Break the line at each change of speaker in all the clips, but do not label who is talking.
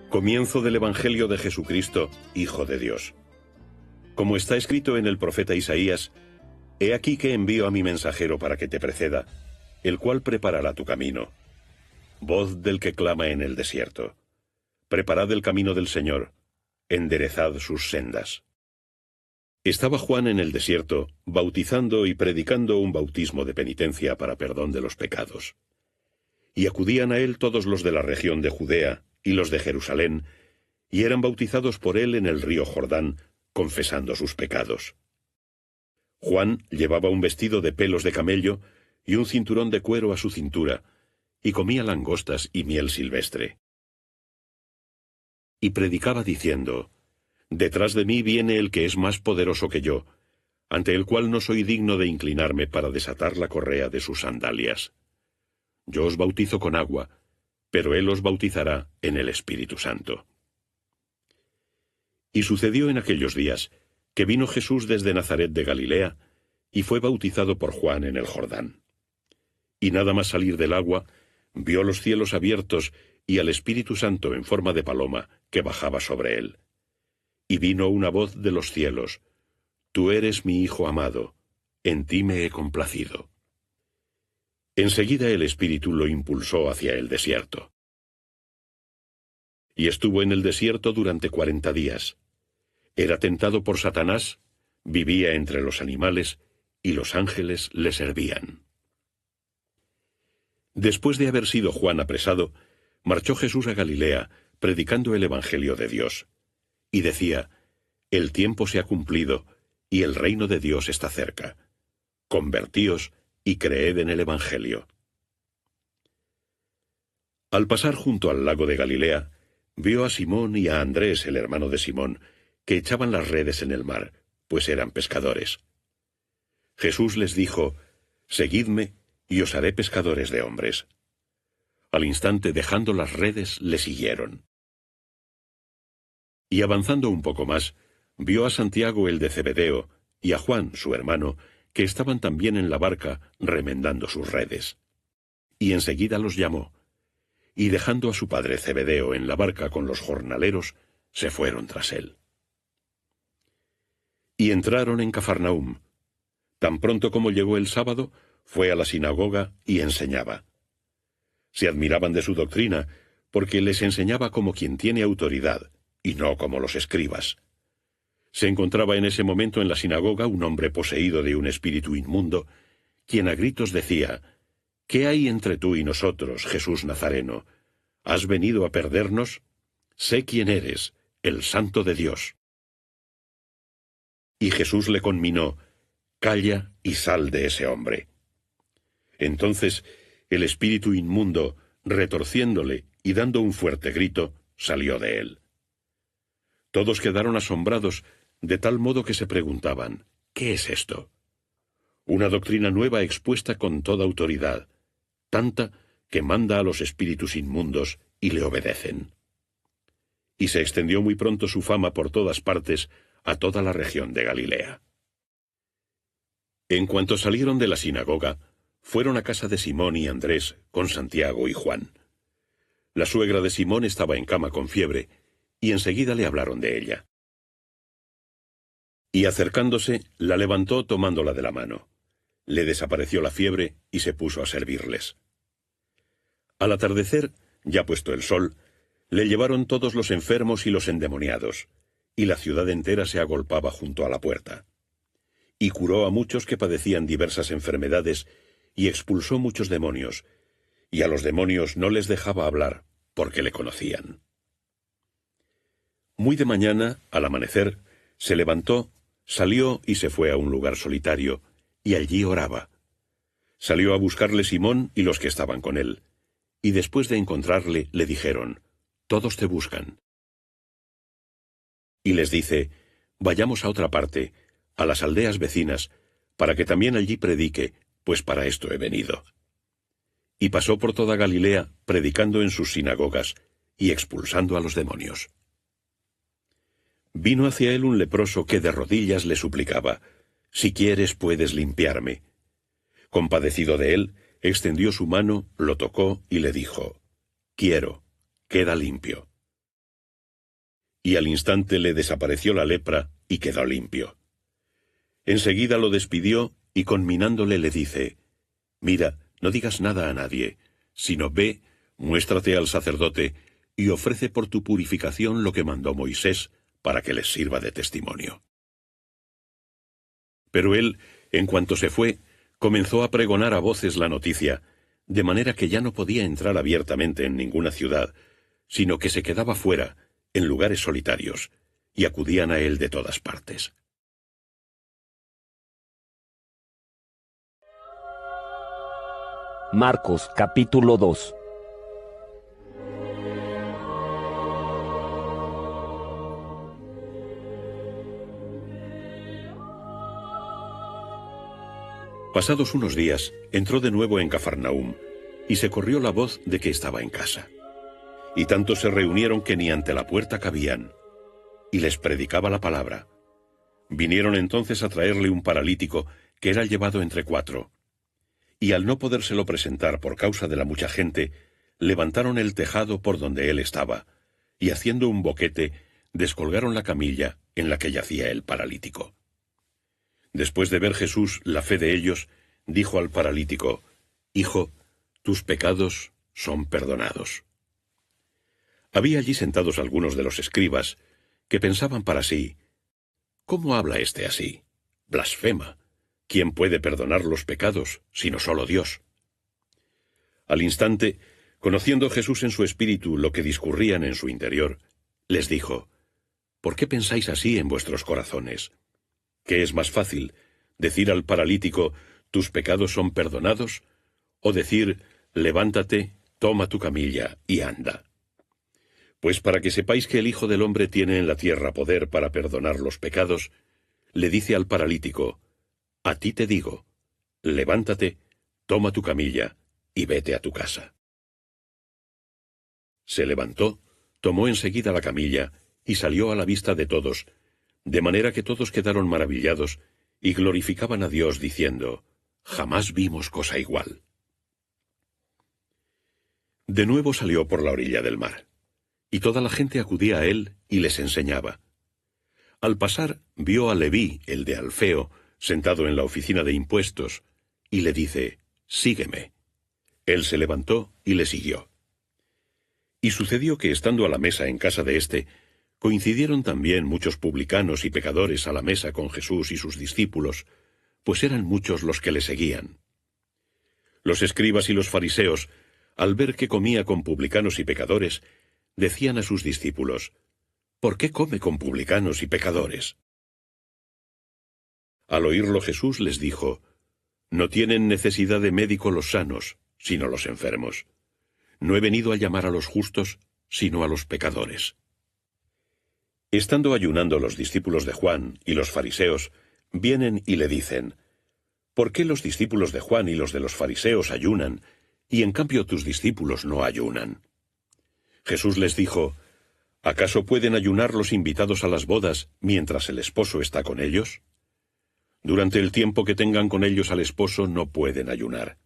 Comienzo del Evangelio de Jesucristo, Hijo de Dios. Como está escrito en el profeta Isaías, «He aquí que envío a mi mensajero para que te preceda, el cual preparará tu camino. Voz del que clama en el desierto. Preparad el camino del Señor, enderezad sus sendas». Estaba Juan en el desierto, bautizando y predicando un bautismo de penitencia para perdón de los pecados. Y acudían a él todos los de la región de Judea y los de Jerusalén, y eran bautizados por él en el río Jordán, confesando sus pecados. Juan llevaba un vestido de pelos de camello y un cinturón de cuero a su cintura, y comía langostas y miel silvestre. Y predicaba diciendo: «Detrás de mí viene el que es más poderoso que yo, ante el cual no soy digno de inclinarme para desatar la correa de sus sandalias. Yo os bautizo con agua, pero él os bautizará en el Espíritu Santo». Y sucedió en aquellos días que vino Jesús desde Nazaret de Galilea, y fue bautizado por Juan en el Jordán. Y nada más salir del agua, vio los cielos abiertos y al Espíritu Santo en forma de paloma que bajaba sobre él. Y vino una voz de los cielos: «Tú eres mi Hijo amado, en ti me he complacido». Enseguida el Espíritu lo impulsó hacia el desierto. Y estuvo en el desierto durante 40 días. Era tentado por Satanás, vivía entre los animales, y los ángeles le servían. Después de haber sido Juan apresado, marchó Jesús a Galilea, predicando el Evangelio de Dios. Y decía: «El tiempo se ha cumplido, y el reino de Dios está cerca. Convertíos y creed en el Evangelio». Al pasar junto al lago de Galilea, vio a Simón y a Andrés, el hermano de Simón, que echaban las redes en el mar, pues eran pescadores. Jesús les dijo: «Seguidme, y os haré pescadores de hombres». Al instante, dejando las redes, le siguieron. Y avanzando un poco más, vio a Santiago el de Zebedeo, y a Juan, su hermano, que estaban también en la barca, remendando sus redes. Y enseguida los llamó, y dejando a su padre Zebedeo en la barca con los jornaleros, se fueron tras él. Y entraron en Cafarnaúm. Tan pronto como llegó el sábado, fue a la sinagoga y enseñaba. Se admiraban de su doctrina, porque les enseñaba como quien tiene autoridad, y no como los escribas. Se encontraba en ese momento en la sinagoga un hombre poseído de un espíritu inmundo, quien a gritos decía: «¿Qué hay entre tú y nosotros, Jesús Nazareno? ¿Has venido a perdernos? Sé quién eres, el Santo de Dios». Y Jesús le conminó: «Calla y sal de ese hombre». Entonces el espíritu inmundo, retorciéndole y dando un fuerte grito, salió de él. Todos quedaron asombrados, de tal modo que se preguntaban: «¿Qué es esto?». Una doctrina nueva expuesta con toda autoridad, tanta que manda a los espíritus inmundos y le obedecen. Y se extendió muy pronto su fama por todas partes, a toda la región de Galilea. En cuanto salieron de la sinagoga, fueron a casa de Simón y Andrés con Santiago y Juan. La suegra de Simón estaba en cama con fiebre, y enseguida le hablaron de ella. Y acercándose, la levantó tomándola de la mano. Le desapareció la fiebre y se puso a servirles. Al atardecer, ya puesto el sol, le llevaron todos los enfermos y los endemoniados, y la ciudad entera se agolpaba junto a la puerta. Y curó a muchos que padecían diversas enfermedades, y expulsó muchos demonios, y a los demonios no les dejaba hablar, porque le conocían. Muy de mañana, al amanecer, se levantó, salió y se fue a un lugar solitario, y allí oraba. Salió a buscarle Simón y los que estaban con él, y después de encontrarle, le dijeron: «Todos te buscan». Y les dice: «Vayamos a otra parte, a las aldeas vecinas, para que también allí predique, pues para esto he venido». Y pasó por toda Galilea, predicando en sus sinagogas, y expulsando a los demonios. Vino hacia él un leproso que de rodillas le suplicaba: «Si quieres, puedes limpiarme». Compadecido de él, extendió su mano, lo tocó y le dijo: «Quiero, queda limpio». y al instante le desapareció la lepra y quedó limpio. Enseguida lo despidió y conminándole le dice: «Mira, no digas nada a nadie, sino ve, muéstrate al sacerdote y ofrece por tu purificación lo que mandó Moisés para que les sirva de testimonio». Pero él, en cuanto se fue, comenzó a pregonar a voces la noticia, de manera que ya no podía entrar abiertamente en ninguna ciudad, sino que se quedaba fuera, en lugares solitarios, y acudían a él de todas partes.
Marcos, capítulo 2.
Pasados unos días, entró de nuevo en Cafarnaúm, y se corrió la voz de que estaba en casa. Y tanto se reunieron que ni ante la puerta cabían, y les predicaba la palabra. Vinieron entonces a traerle un paralítico que era llevado entre 4. Y al no podérselo presentar por causa de la mucha gente, levantaron el tejado por donde él estaba, y haciendo un boquete, descolgaron la camilla en la que yacía el paralítico. Después de ver Jesús la fe de ellos, dijo al paralítico: «Hijo, tus pecados son perdonados». Había allí sentados algunos de los escribas, que pensaban para sí: «¿Cómo habla éste así? Blasfema. ¿Quién puede perdonar los pecados, sino solo Dios?». Al instante, conociendo Jesús en su espíritu lo que discurrían en su interior, les dijo: «¿Por qué pensáis así en vuestros corazones? ¿Qué es más fácil, decir al paralítico: tus pecados son perdonados, o decir: levántate, toma tu camilla y anda? Pues para que sepáis que el Hijo del Hombre tiene en la tierra poder para perdonar los pecados, le dice al paralítico: a ti te digo, levántate, toma tu camilla y vete a tu casa. Se levantó, tomó enseguida la camilla y salió a la vista de todos, de manera que todos quedaron maravillados y glorificaban a Dios diciendo: jamás vimos cosa igual. De nuevo salió por la orilla del mar, y toda la gente acudía a él y les enseñaba. Al pasar vio a Leví, el de Alfeo, sentado en la oficina de impuestos, y le dice: sígueme. Él se levantó y le siguió. Y sucedió que estando a la mesa en casa de éste, coincidieron también muchos publicanos y pecadores a la mesa con Jesús y sus discípulos, pues eran muchos los que le seguían. Los escribas y los fariseos, al ver que comía con publicanos y pecadores, decían a sus discípulos: ¿por qué come con publicanos y pecadores? Al oírlo Jesús les dijo: no tienen necesidad de médico los sanos, sino los enfermos. No he venido a llamar a los justos, sino a los pecadores. Estando ayunando los discípulos de Juan y los fariseos, vienen y le dicen: ¿por qué los discípulos de Juan y los de los fariseos ayunan, y en cambio tus discípulos no ayunan? Jesús les dijo: ¿acaso pueden ayunar los invitados a las bodas mientras el esposo está con ellos? Durante el tiempo que tengan con ellos al esposo no pueden ayunar.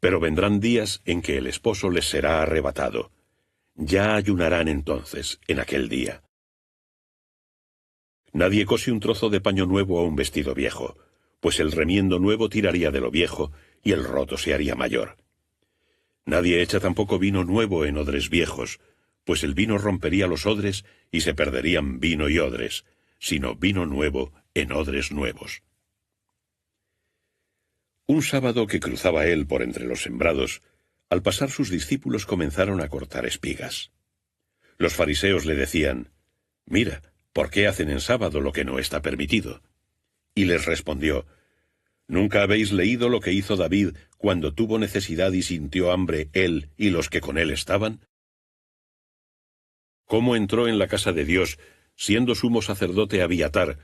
Pero vendrán días en que el esposo les será arrebatado. Ya ayunarán entonces, en aquel día. Nadie cose un trozo de paño nuevo a un vestido viejo, pues el remiendo nuevo tiraría de lo viejo, y el roto se haría mayor. Nadie echa tampoco vino nuevo en odres viejos, pues el vino rompería los odres, y se perderían vino y odres, sino vino nuevo en odres nuevos. Un sábado que cruzaba él por entre los sembrados, al pasar sus discípulos comenzaron a cortar espigas. Los fariseos le decían: mira, ¿por qué hacen en sábado lo que no está permitido? Y les respondió: ¿nunca habéis leído lo que hizo David cuando tuvo necesidad y sintió hambre él y los que con él estaban? ¿Cómo entró en la casa de Dios, siendo sumo sacerdote Abiatar,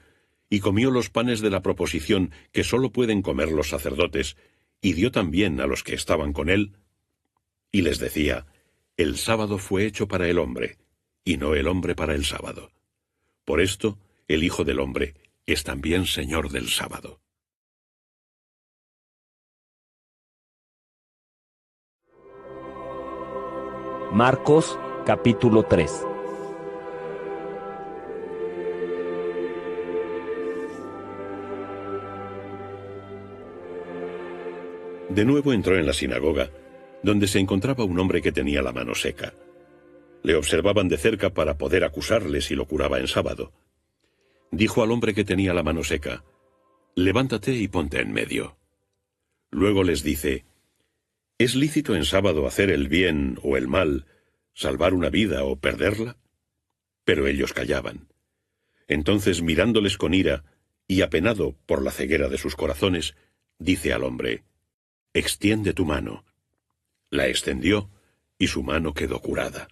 y comió los panes de la proposición que sólo pueden comer los sacerdotes, y dio también a los que estaban con él? Y les decía: el sábado fue hecho para el hombre, y no el hombre para el sábado. Por esto, el Hijo del Hombre es también Señor del sábado.
Marcos, capítulo 3.
De nuevo entró en la sinagoga, donde se encontraba un hombre que tenía la mano seca. Le observaban de cerca para poder acusarle si lo curaba en sábado. Dijo al hombre que tenía la mano seca: «Levántate y ponte en medio». Luego les dice: ¿Es lícito en sábado hacer el bien o el mal, salvar una vida o perderla? Pero ellos callaban. Entonces, mirándoles con ira, y apenado por la ceguera de sus corazones, dice al hombre: «Extiende tu mano». La extendió, y su mano quedó curada.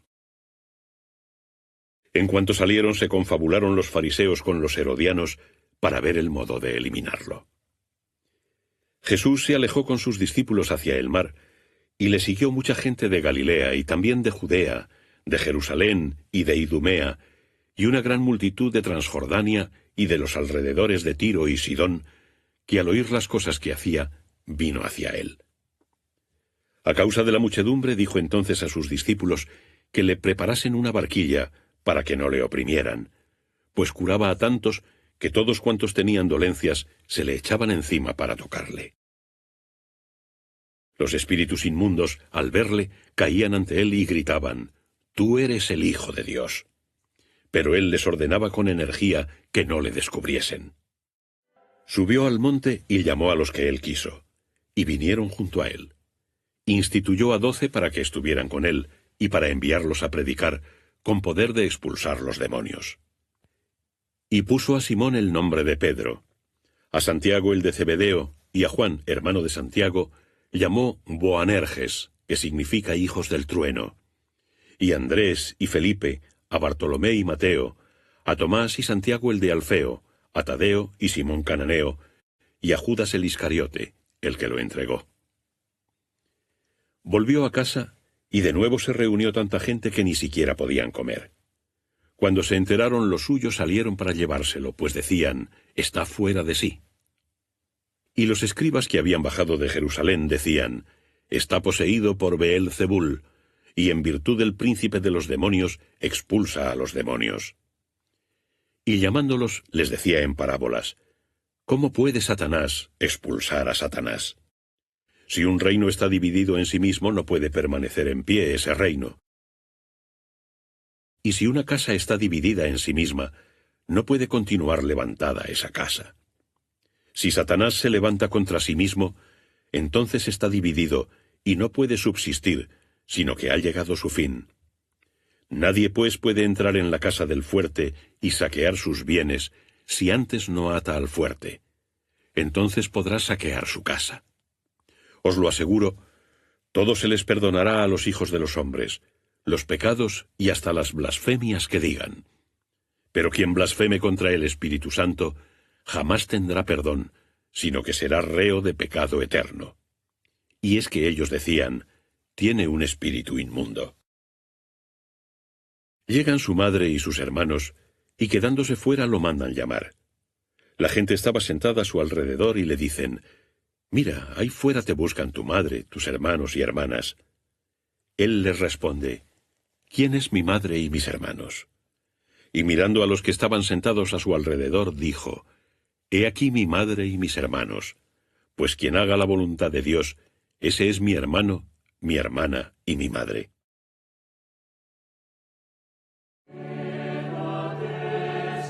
En cuanto salieron, se confabularon los fariseos con los herodianos para ver el modo de eliminarlo. Jesús se alejó con sus discípulos hacia el mar, y le siguió mucha gente de Galilea y también de Judea, de Jerusalén y de Idumea, y una gran multitud de Transjordania y de los alrededores de Tiro y Sidón, que al oír las cosas que hacía, vino hacia él. A causa de la muchedumbre, dijo entonces a sus discípulos que le preparasen una barquilla para que no le oprimieran, pues curaba a tantos que todos cuantos tenían dolencias se le echaban encima para tocarle. Los espíritus inmundos, al verle, caían ante él y gritaban: «Tú eres el Hijo de Dios». Pero él les ordenaba con energía que no le descubriesen. Subió al monte y llamó a los que él quiso, y vinieron junto a él. Instituyó a 12 para que estuvieran con él, y para enviarlos a predicar, con poder de expulsar los demonios. Y puso a Simón el nombre de Pedro. A Santiago el de Zebedeo, y a Juan, hermano de Santiago, llamó Boanerges, que significa hijos del trueno. Y a Andrés y Felipe, a Bartolomé y Mateo, a Tomás y Santiago el de Alfeo, a Tadeo y Simón Cananeo, y a Judas el Iscariote, el que lo entregó. Volvió a casa, y de nuevo se reunió tanta gente que ni siquiera podían comer. Cuando se enteraron los suyos, salieron para llevárselo, pues decían: «Está fuera de sí». Y los escribas que habían bajado de Jerusalén decían: «Está poseído por Beelzebul, y en virtud del príncipe de los demonios expulsa a los demonios». Y llamándolos les decía en parábolas: «¿Cómo puede Satanás expulsar a Satanás? Si un reino está dividido en sí mismo, no puede permanecer en pie ese reino. Y si una casa está dividida en sí misma, no puede continuar levantada esa casa. Si Satanás se levanta contra sí mismo, entonces está dividido y no puede subsistir, sino que ha llegado su fin. Nadie pues puede entrar en la casa del fuerte y saquear sus bienes si antes no ata al fuerte. Entonces podrá saquear su casa. Os lo aseguro, todo se les perdonará a los hijos de los hombres, los pecados y hasta las blasfemias que digan. Pero quien blasfeme contra el Espíritu Santo jamás tendrá perdón, sino que será reo de pecado eterno. Y es que ellos decían: «Tiene un espíritu inmundo». Llegan su madre y sus hermanos, y quedándose fuera lo mandan llamar. La gente estaba sentada a su alrededor y le dicen: «Mira, ahí fuera te buscan tu madre, tus hermanos y hermanas». Él les responde: «¿Quién es mi madre y mis hermanos?». Y mirando a los que estaban sentados a su alrededor, dijo: «He aquí mi madre y mis hermanos, pues quien haga la voluntad de Dios, ese es mi hermano, mi hermana y mi madre».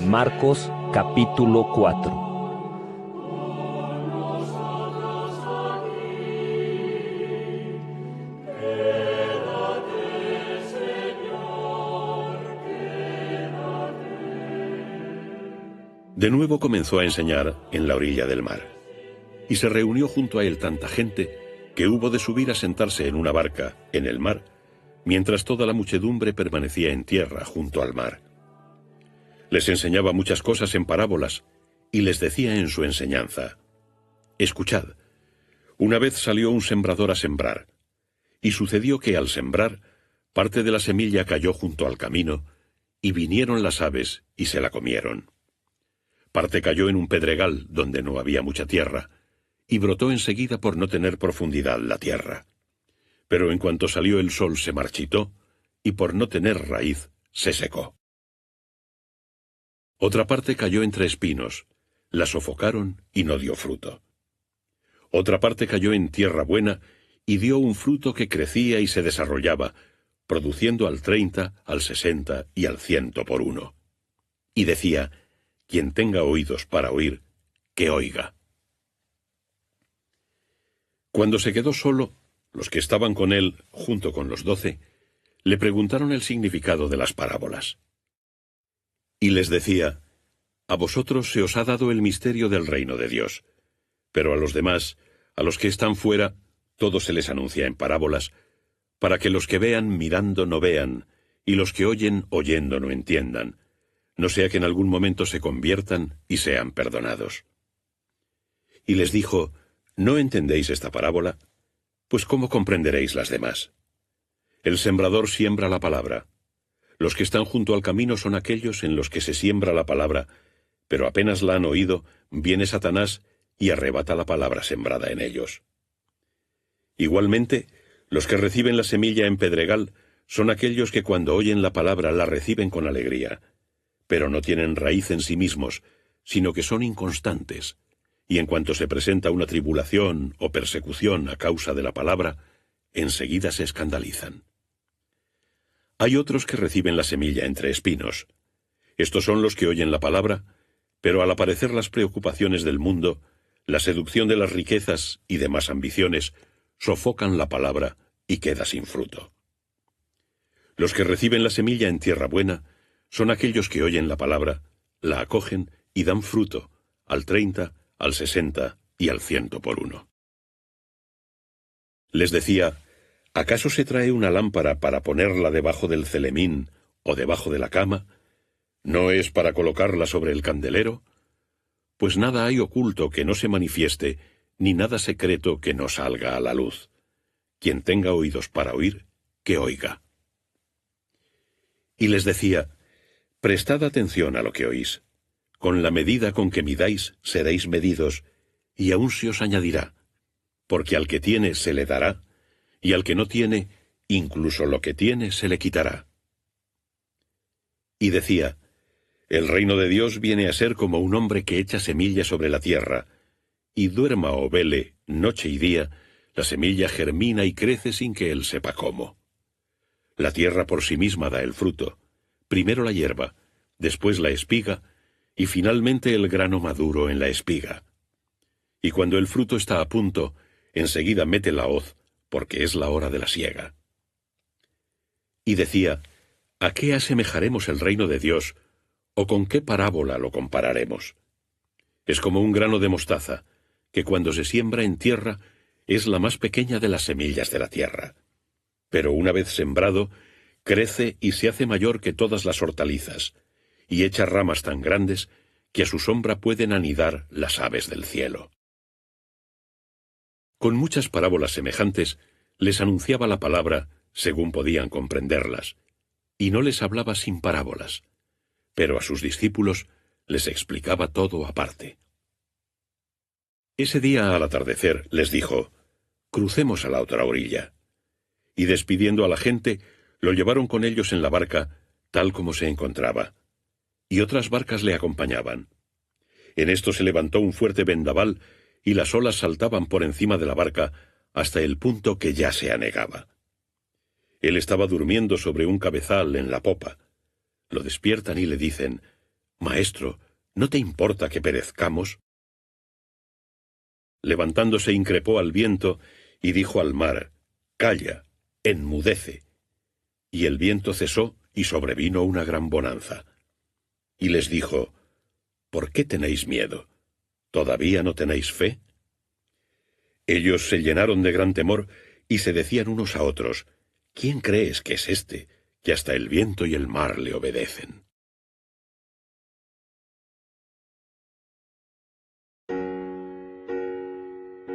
Marcos capítulo 4.
De nuevo comenzó a enseñar en la orilla del mar, y se reunió junto a él tanta gente que hubo de subir a sentarse en una barca en el mar, mientras toda la muchedumbre permanecía en tierra junto al mar. Les enseñaba muchas cosas en parábolas, y les decía en su enseñanza: «Escuchad, una vez salió un sembrador a sembrar, y sucedió que al sembrar, parte de la semilla cayó junto al camino, y vinieron las aves y se la comieron. Parte cayó en un pedregal donde no había mucha tierra, y brotó enseguida por no tener profundidad la tierra. Pero en cuanto salió el sol se marchitó, y por no tener raíz se secó. Otra parte cayó entre espinos, la sofocaron y no dio fruto. Otra parte cayó en tierra buena y dio un fruto que crecía y se desarrollaba, produciendo al 30, al 60 y al 100 por uno. Y decía: quien tenga oídos para oír, que oiga. Cuando se quedó solo, los que estaban con él, junto con los 12, le preguntaron el significado de las parábolas. Y les decía: a vosotros se os ha dado el misterio del reino de Dios, pero a los demás, a los que están fuera, todo se les anuncia en parábolas, para que los que vean mirando no vean, y los que oyen oyendo no entiendan, no sea que en algún momento se conviertan y sean perdonados. Y les dijo: ¿no entendéis esta parábola? Pues ¿cómo comprenderéis las demás? El sembrador siembra la palabra. Los que están junto al camino son aquellos en los que se siembra la palabra, pero apenas la han oído, viene Satanás y arrebata la palabra sembrada en ellos. Igualmente, los que reciben la semilla en pedregal son aquellos que cuando oyen la palabra la reciben con alegría, pero no tienen raíz en sí mismos, sino que son inconstantes, y en cuanto se presenta una tribulación o persecución a causa de la palabra, enseguida se escandalizan. Hay otros que reciben la semilla entre espinos. Estos son los que oyen la palabra, pero al aparecer las preocupaciones del mundo, la seducción de las riquezas y demás ambiciones, sofocan la palabra y queda sin fruto. Los que reciben la semilla en tierra buena son aquellos que oyen la palabra, la acogen y dan fruto, al 30, al 60 y al 100 por uno. Les decía: ¿acaso se trae una lámpara para ponerla debajo del celemín o debajo de la cama? ¿No es para colocarla sobre el candelero? Pues nada hay oculto que no se manifieste, ni nada secreto que no salga a la luz. Quien tenga oídos para oír, que oiga. Y les decía: prestad atención a lo que oís. Con la medida con que midáis, seréis medidos, y aún se os añadirá, porque al que tiene se le dará, y al que no tiene, incluso lo que tiene se le quitará. Y decía: el reino de Dios viene a ser como un hombre que echa semilla sobre la tierra, y duerma o vele, noche y día, la semilla germina y crece sin que él sepa cómo. La tierra por sí misma da el fruto, primero la hierba, después la espiga, y finalmente el grano maduro en la espiga. Y cuando el fruto está a punto, enseguida mete la hoz, porque es la hora de la siega. Y decía: ¿a qué asemejaremos el reino de Dios, o con qué parábola lo compararemos? Es como un grano de mostaza, que cuando se siembra en tierra es la más pequeña de las semillas de la tierra. Pero una vez sembrado, crece y se hace mayor que todas las hortalizas, y echa ramas tan grandes que a su sombra pueden anidar las aves del cielo. Con muchas parábolas semejantes, les anunciaba la palabra según podían comprenderlas, y no les hablaba sin parábolas, pero a sus discípulos les explicaba todo aparte. Ese día al atardecer les dijo: crucemos a la otra orilla. Y despidiendo a la gente, lo llevaron con ellos en la barca, tal como se encontraba, y otras barcas le acompañaban. En esto se levantó un fuerte vendaval, y las olas saltaban por encima de la barca hasta el punto que ya se anegaba. Él estaba durmiendo sobre un cabezal en la popa. Lo despiertan y le dicen: Maestro, ¿no te importa que perezcamos? Levantándose increpó al viento y dijo al mar: Calla, enmudece. Y el viento cesó y sobrevino una gran bonanza. Y les dijo: ¿por qué tenéis miedo? ¿Todavía no tenéis fe? Ellos se llenaron de gran temor y se decían unos a otros: ¿quién crees que es este, que hasta el viento y el mar le obedecen?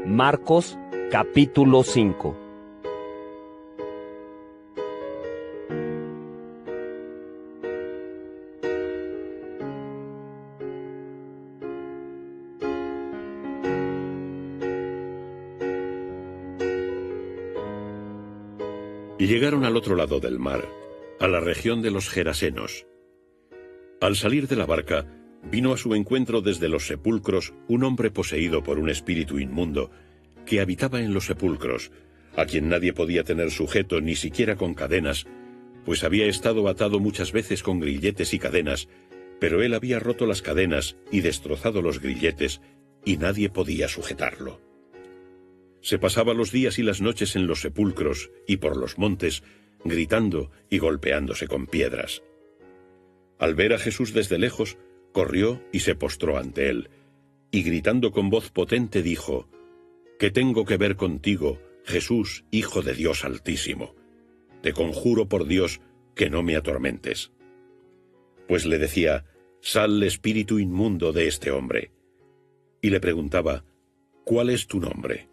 Marcos capítulo 5.
Y llegaron al otro lado del mar, a la región de los Gerasenos. Al salir de la barca, vino a su encuentro desde los sepulcros un hombre poseído por un espíritu inmundo, que habitaba en los sepulcros, a quien nadie podía tener sujeto ni siquiera con cadenas, pues había estado atado muchas veces con grilletes y cadenas, pero él había roto las cadenas y destrozado los grilletes, y nadie podía sujetarlo. Se pasaba los días y las noches en los sepulcros y por los montes, gritando y golpeándose con piedras. Al ver a Jesús desde lejos, corrió y se postró ante él, y gritando con voz potente dijo: «¿Qué tengo que ver contigo, Jesús, Hijo de Dios Altísimo? Te conjuro por Dios que no me atormentes». Pues le decía: «Sal, espíritu inmundo de este hombre». Y le preguntaba: «¿Cuál es tu nombre?».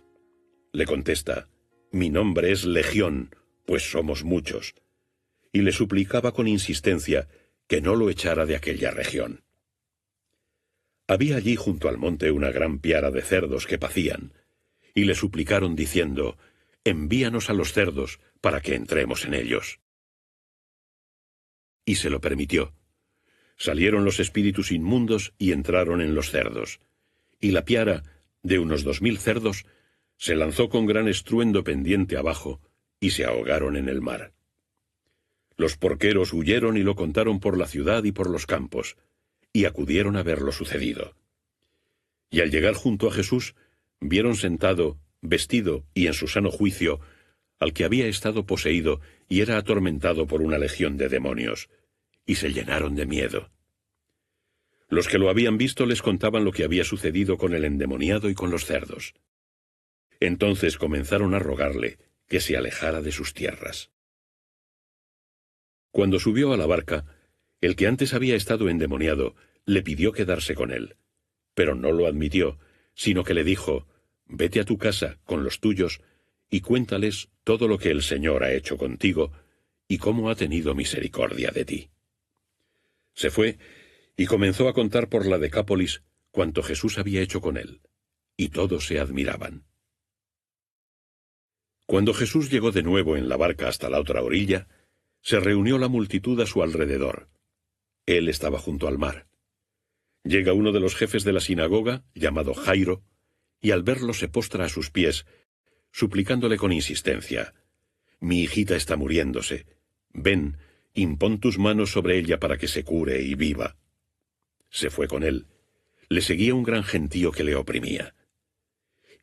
Le contesta: «Mi nombre es Legión, pues somos muchos». Y le suplicaba con insistencia que no lo echara de aquella región. Había allí junto al monte una gran piara de cerdos que pacían, y le suplicaron diciendo: «Envíanos a los cerdos para que entremos en ellos». Y se lo permitió. Salieron los espíritus inmundos y entraron en los cerdos, y la piara, de unos 2000 cerdos, se lanzó con gran estruendo pendiente abajo, y se ahogaron en el mar. Los porqueros huyeron y lo contaron por la ciudad y por los campos, y acudieron a ver lo sucedido. Y al llegar junto a Jesús, vieron sentado, vestido y en su sano juicio, al que había estado poseído y era atormentado por una legión de demonios, y se llenaron de miedo. Los que lo habían visto les contaban lo que había sucedido con el endemoniado y con los cerdos. Entonces comenzaron a rogarle que se alejara de sus tierras. Cuando subió a la barca, el que antes había estado endemoniado le pidió quedarse con él, pero no lo admitió, sino que le dijo: «Vete a tu casa con los tuyos y cuéntales todo lo que el Señor ha hecho contigo y cómo ha tenido misericordia de ti». Se fue y comenzó a contar por la Decápolis cuanto Jesús había hecho con él, y todos se admiraban. Cuando Jesús llegó de nuevo en la barca hasta la otra orilla, se reunió la multitud a su alrededor. Él estaba junto al mar. Llega uno de los jefes de la sinagoga, llamado Jairo, y al verlo se postra a sus pies, suplicándole con insistencia: «Mi hijita está muriéndose. Ven, impón tus manos sobre ella para que se cure y viva». Se fue con él. Le seguía un gran gentío que le oprimía.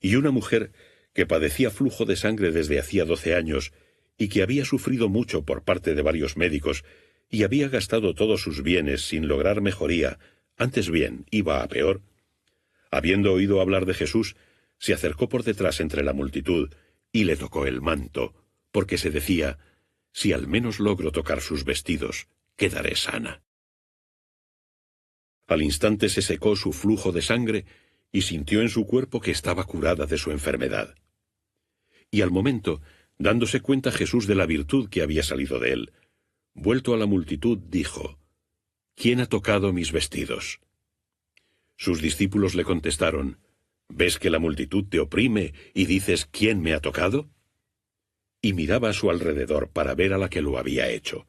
Y una mujer que padecía flujo de sangre desde hacía 12 años, y que había sufrido mucho por parte de varios médicos, y había gastado todos sus bienes sin lograr mejoría, antes bien iba a peor, habiendo oído hablar de Jesús, se acercó por detrás entre la multitud, y le tocó el manto, porque se decía: «Si al menos logro tocar sus vestidos, quedaré sana». Al instante se secó su flujo de sangre, y sintió en su cuerpo que estaba curada de su enfermedad. Y al momento, dándose cuenta Jesús de la virtud que había salido de él, vuelto a la multitud, dijo: «¿Quién ha tocado mis vestidos?». Sus discípulos le contestaron: «¿Ves que la multitud te oprime y dices: ¿quién me ha tocado?». Y miraba a su alrededor para ver a la que lo había hecho.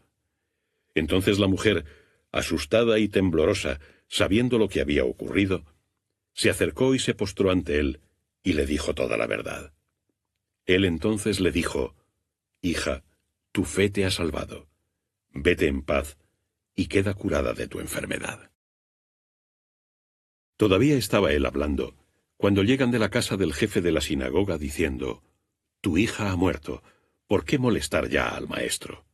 Entonces la mujer, asustada y temblorosa, sabiendo lo que había ocurrido, se acercó y se postró ante él, y le dijo toda la verdad. Él entonces le dijo: «Hija, tu fe te ha salvado. Vete en paz y queda curada de tu enfermedad». Todavía estaba él hablando, cuando llegan de la casa del jefe de la sinagoga diciendo: «Tu hija ha muerto, ¿por qué molestar ya al maestro?».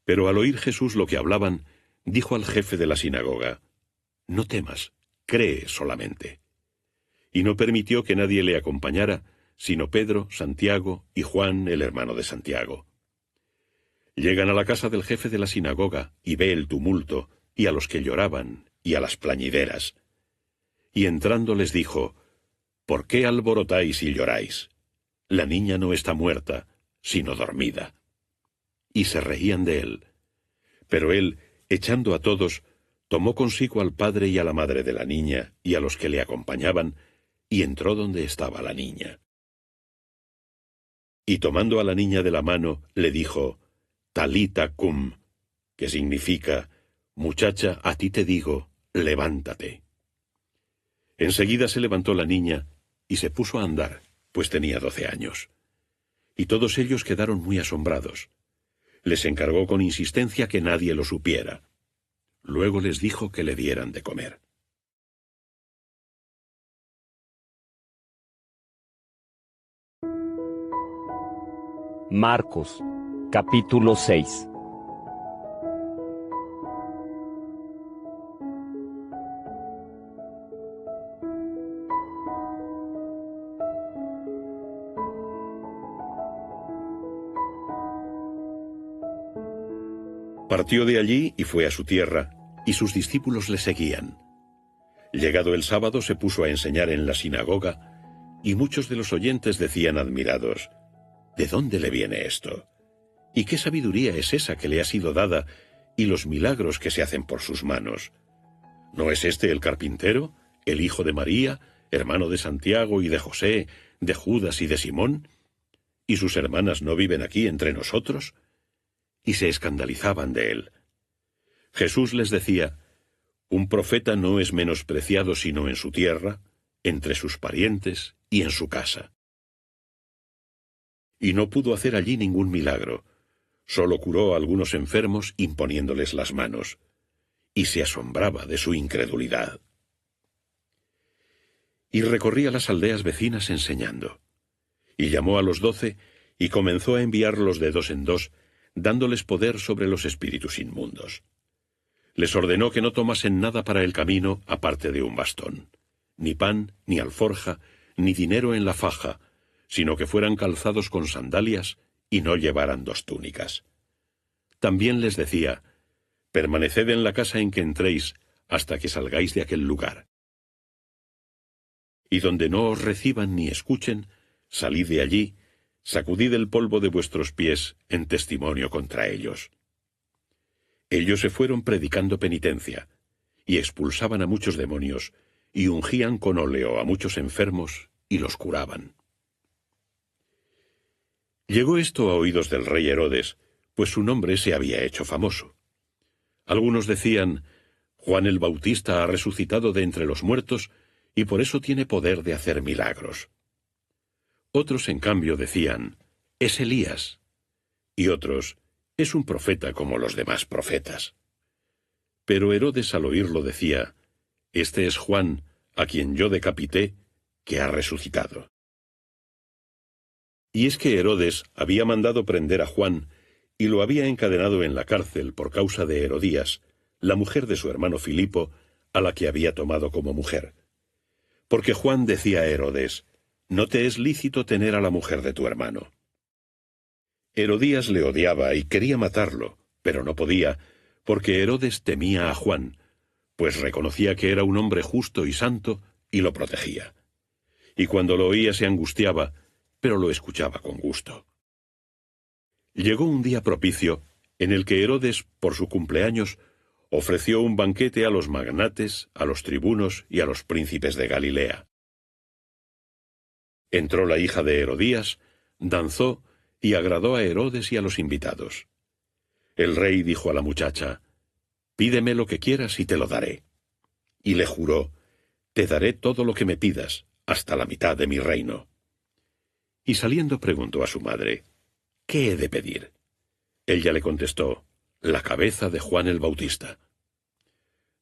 Pero al oír Jesús lo que hablaban, dijo al jefe de la sinagoga: «No temas, cree solamente». Y no permitió que nadie le acompañara, sino Pedro, Santiago y Juan, el hermano de Santiago. Llegan a la casa del jefe de la sinagoga, y ve el tumulto, y a los que lloraban, y a las plañideras. Y entrando les dijo: «¿Por qué alborotáis y lloráis? La niña no está muerta, sino dormida». Y se reían de él. Pero él, echando a todos, tomó consigo al padre y a la madre de la niña, y a los que le acompañaban, y entró donde estaba la niña. Y tomando a la niña de la mano, le dijo: «Talita cum», que significa: «Muchacha, a ti te digo, levántate». Enseguida se levantó la niña, y se puso a andar, pues tenía 12 años. Y todos ellos quedaron muy asombrados. Les encargó con insistencia que nadie lo supiera. Luego les dijo que le dieran de comer.
Marcos, capítulo 6.
Partió de allí y fue a su tierra, y sus discípulos le seguían. Llegado el sábado se puso a enseñar en la sinagoga, y muchos de los oyentes decían admirados: ¿de dónde le viene esto? ¿Y qué sabiduría es esa que le ha sido dada, y los milagros que se hacen por sus manos? ¿No es este el carpintero, el hijo de María, hermano de Santiago y de José, de Judas y de Simón? ¿Y sus hermanas no viven aquí entre nosotros? Y se escandalizaban de él. Jesús les decía: un profeta no es menospreciado sino en su tierra, entre sus parientes y en su casa. Y no pudo hacer allí ningún milagro, solo curó a algunos enfermos imponiéndoles las manos, y se asombraba de su incredulidad. Y recorría las aldeas vecinas enseñando, y llamó a los 12 y comenzó a enviarlos de 2 en 2, dándoles poder sobre los espíritus inmundos. Les ordenó que no tomasen nada para el camino aparte de un bastón, ni pan, ni alforja, ni dinero en la faja, sino que fueran calzados con sandalias y no llevaran 2 túnicas. También les decía: permaneced en la casa en que entréis hasta que salgáis de aquel lugar. Y donde no os reciban ni escuchen, salid de allí, sacudid el polvo de vuestros pies en testimonio contra ellos. Ellos se fueron predicando penitencia, y expulsaban a muchos demonios, y ungían con óleo a muchos enfermos, y los curaban. Llegó esto a oídos del rey Herodes, pues su nombre se había hecho famoso. Algunos decían: Juan el Bautista ha resucitado de entre los muertos, y por eso tiene poder de hacer milagros. Otros, en cambio, decían: es Elías. Y otros: es un profeta como los demás profetas. Pero Herodes al oírlo decía: este es Juan, a quien yo decapité, que ha resucitado. Y es que Herodes había mandado prender a Juan, y lo había encadenado en la cárcel por causa de Herodías, la mujer de su hermano Filipo, a la que había tomado como mujer. Porque Juan decía a Herodes: no te es lícito tener a la mujer de tu hermano. Herodías le odiaba y quería matarlo, pero no podía, porque Herodes temía a Juan, pues reconocía que era un hombre justo y santo, y lo protegía. Y cuando lo oía se angustiaba, pero lo escuchaba con gusto. Llegó un día propicio, en el que Herodes, por su cumpleaños, ofreció un banquete a los magnates, a los tribunos y a los príncipes de Galilea. Entró la hija de Herodías, danzó y agradó a Herodes y a los invitados. El rey dijo a la muchacha: pídeme lo que quieras y te lo daré. Y le juró: te daré todo lo que me pidas, hasta la mitad de mi reino. Y saliendo preguntó a su madre: ¿qué he de pedir? Ella le contestó: la cabeza de Juan el Bautista.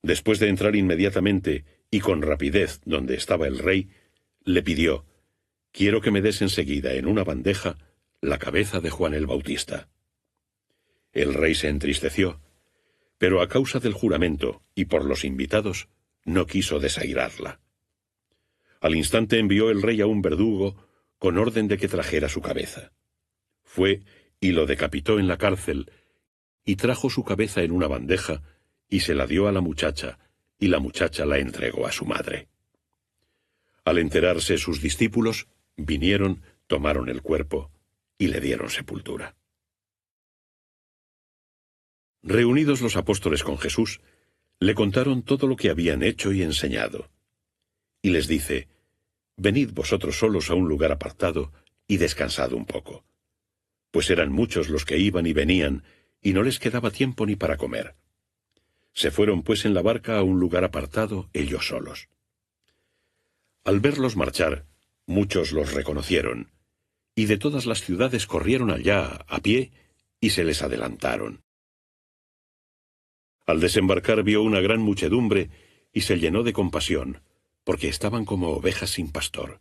Después de entrar inmediatamente y con rapidez donde estaba el rey, le pidió: quiero que me des enseguida en una bandeja la cabeza de Juan el Bautista. El rey se entristeció, pero a causa del juramento y por los invitados, no quiso desairarla. Al instante envió el rey a un verdugo con orden de que trajera su cabeza. Fue y lo decapitó en la cárcel, y trajo su cabeza en una bandeja, y se la dio a la muchacha, y la muchacha la entregó a su madre. Al enterarse sus discípulos, vinieron, tomaron el cuerpo, y le dieron sepultura. Reunidos los apóstoles con Jesús, le contaron todo lo que habían hecho y enseñado. Y les dice: venid vosotros solos a un lugar apartado, y descansad un poco. Pues eran muchos los que iban y venían, y no les quedaba tiempo ni para comer. Se fueron pues en la barca a un lugar apartado, ellos solos. Al verlos marchar, muchos los reconocieron, y de todas las ciudades corrieron allá a pie y se les adelantaron. Al desembarcar vio una gran muchedumbre y se llenó de compasión, porque estaban como ovejas sin pastor,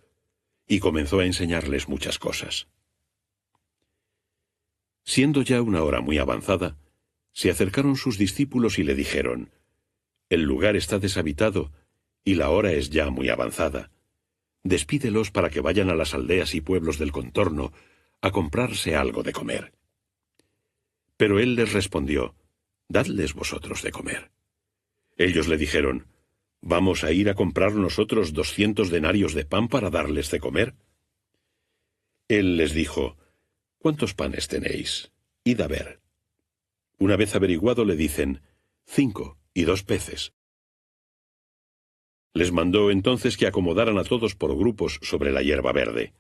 y comenzó a enseñarles muchas cosas. Siendo ya una hora muy avanzada, se acercaron sus discípulos y le dijeron: «El lugar está deshabitado, y la hora es ya muy avanzada. Despídelos para que vayan a las aldeas y pueblos del contorno a comprarse algo de comer». Pero él les respondió: «Dadles vosotros de comer». Ellos le dijeron: «¿Vamos a ir a comprar nosotros 200 denarios de pan para darles de comer?». Él les dijo: «¿Cuántos panes tenéis? Id a ver». Una vez averiguado le dicen: 5 y 2 peces. Les mandó entonces que acomodaran a todos por grupos sobre la hierba verde.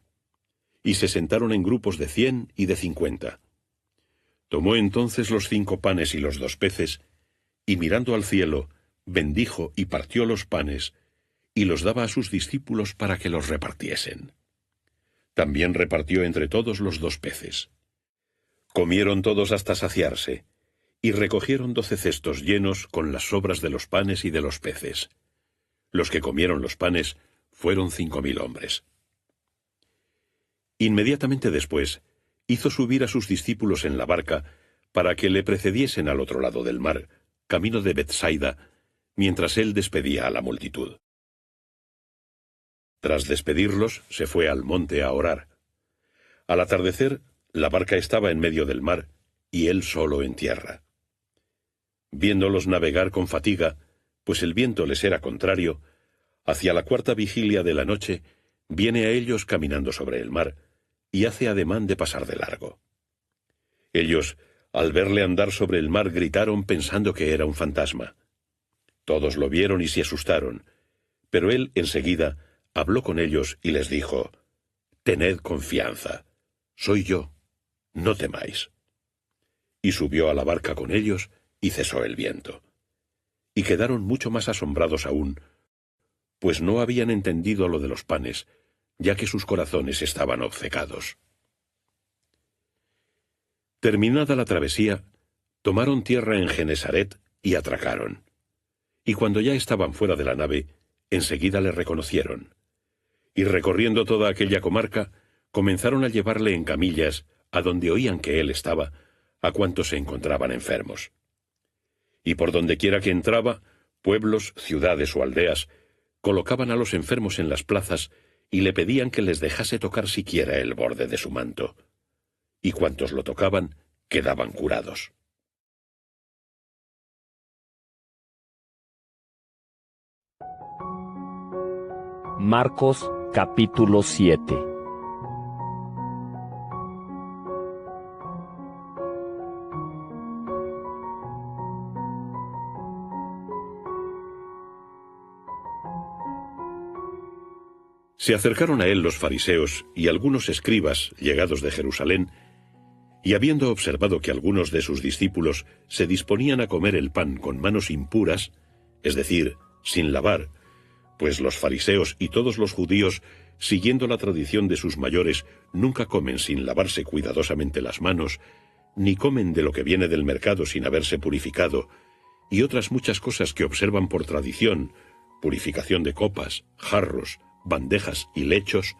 Y se sentaron en grupos de 100 y de 50. Tomó entonces los 5 panes y los 2 peces, y mirando al cielo, bendijo y partió los panes, y los daba a sus discípulos para que los repartiesen. También repartió entre todos los 2 peces. Comieron todos hasta saciarse, y recogieron 12 cestos llenos con las sobras de los panes y de los peces. Los que comieron los panes fueron 5000 hombres. Inmediatamente después, hizo subir a sus discípulos en la barca para que le precediesen al otro lado del mar, camino de Bethsaida, mientras él despedía a la multitud. Tras despedirlos, se fue al monte a orar. Al atardecer, la barca estaba en medio del mar, y él solo en tierra. Viéndolos navegar con fatiga, pues el viento les era contrario, hacia la 4ª vigilia de la noche, viene a ellos caminando sobre el mar, y hace ademán de pasar de largo. Ellos, al verle andar sobre el mar, gritaron pensando que era un fantasma. Todos lo vieron y se asustaron, pero él enseguida habló con ellos y les dijo: «Tened confianza, soy yo, no temáis». Y subió a la barca con ellos y cesó el viento. Y quedaron mucho más asombrados aún, pues no habían entendido lo de los panes, ya que sus corazones estaban obcecados. Terminada la travesía, tomaron tierra en Genesaret y atracaron. Y cuando ya estaban fuera de la nave, enseguida le reconocieron. Y recorriendo toda aquella comarca, comenzaron a llevarle en camillas, a donde oían que él estaba, a cuantos se encontraban enfermos. Y por donde quiera que entraba, pueblos, ciudades o aldeas, colocaban a los enfermos en las plazas y le pedían que les dejase tocar siquiera el borde de su manto. Y cuantos lo tocaban, quedaban curados.
Marcos capítulo 7.
Se acercaron a él los fariseos y algunos escribas llegados de Jerusalén, y habiendo observado que algunos de sus discípulos se disponían a comer el pan con manos impuras, es decir, sin lavar, pues los fariseos y todos los judíos, siguiendo la tradición de sus mayores, nunca comen sin lavarse cuidadosamente las manos, ni comen de lo que viene del mercado sin haberse purificado, y otras muchas cosas que observan por tradición, purificación de copas, jarros, bandejas y lechos,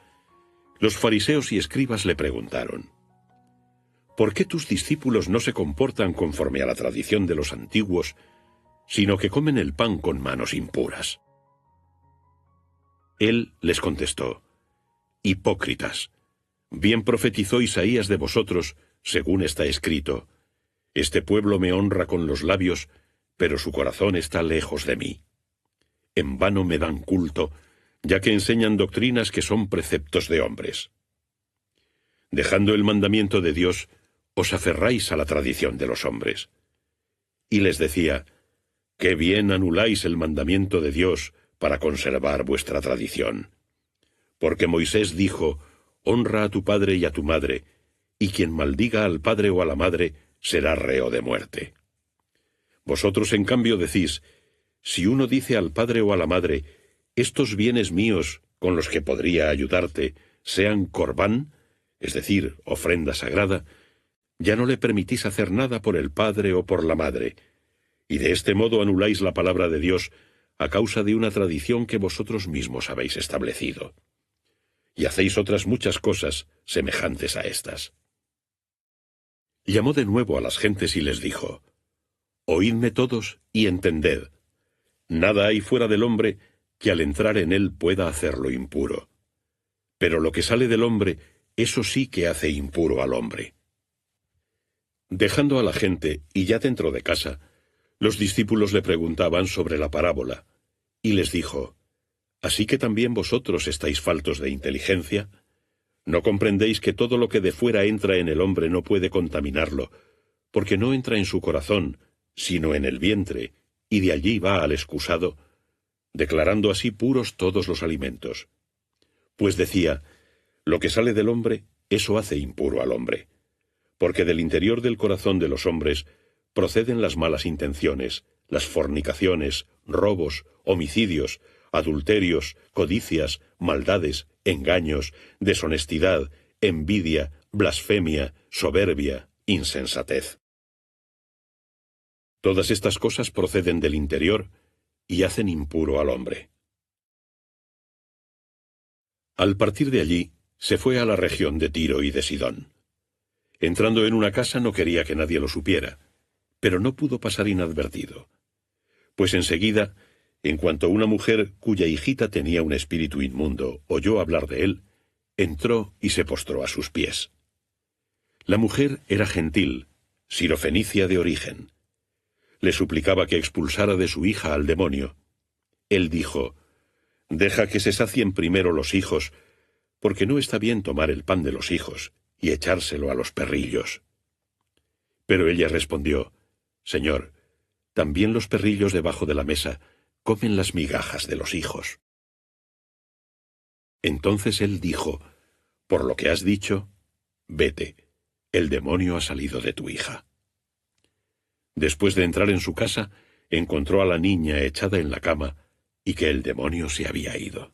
los fariseos y escribas le preguntaron: ¿por qué tus discípulos no se comportan conforme a la tradición de los antiguos, sino que comen el pan con manos impuras? Él les contestó: hipócritas, bien profetizó Isaías de vosotros, según está escrito: este pueblo me honra con los labios, pero su corazón está lejos de mí. En vano me dan culto, ya que enseñan doctrinas que son preceptos de hombres. Dejando el mandamiento de Dios, os aferráis a la tradición de los hombres. Y les decía: qué bien anuláis el mandamiento de Dios para conservar vuestra tradición. Porque Moisés dijo: honra a tu padre y a tu madre, y quien maldiga al padre o a la madre será reo de muerte. Vosotros en cambio decís: si uno dice al padre o a la madre: estos bienes míos con los que podría ayudarte, sean corbán, es decir, ofrenda sagrada, ya no le permitís hacer nada por el padre o por la madre, y de este modo anuláis la palabra de Dios a causa de una tradición que vosotros mismos habéis establecido. Y hacéis otras muchas cosas semejantes a estas. Llamó de nuevo a las gentes y les dijo: Oídme todos y entended. Nada hay fuera del hombre que al entrar en él pueda hacerlo impuro. Pero lo que sale del hombre, eso sí que hace impuro al hombre. Dejando a la gente, y ya dentro de casa, los discípulos le preguntaban sobre la parábola, y les dijo: ¿Así que también vosotros estáis faltos de inteligencia? ¿No comprendéis que todo lo que de fuera entra en el hombre no puede contaminarlo, porque no entra en su corazón, sino en el vientre, y de allí va al excusado, declarando así puros todos los alimentos? Pues decía: lo que sale del hombre, eso hace impuro al hombre, porque del interior del corazón de los hombres proceden las malas intenciones, las fornicaciones, robos, homicidios, adulterios, codicias, maldades, engaños, deshonestidad, envidia, blasfemia, soberbia, insensatez. Todas estas cosas proceden del interior y hacen impuro al hombre. Al partir de allí, se fue a la región de Tiro y de Sidón. Entrando en una casa no quería que nadie lo supiera, pero no pudo pasar inadvertido. Pues enseguida, en cuanto una mujer cuya hijita tenía un espíritu inmundo oyó hablar de él, entró y se postró a sus pies. La mujer era gentil, sirofenicia de origen. Le suplicaba que expulsara de su hija al demonio. Él dijo: Deja que se sacien primero los hijos, porque no está bien tomar el pan de los hijos y echárselo a los perrillos. Pero ella respondió: Señor, también los perrillos debajo de la mesa comen las migajas de los hijos. Entonces él dijo: Por lo que has dicho, vete, el demonio ha salido de tu hija. Después de entrar en su casa, encontró a la niña echada en la cama y que el demonio se había ido.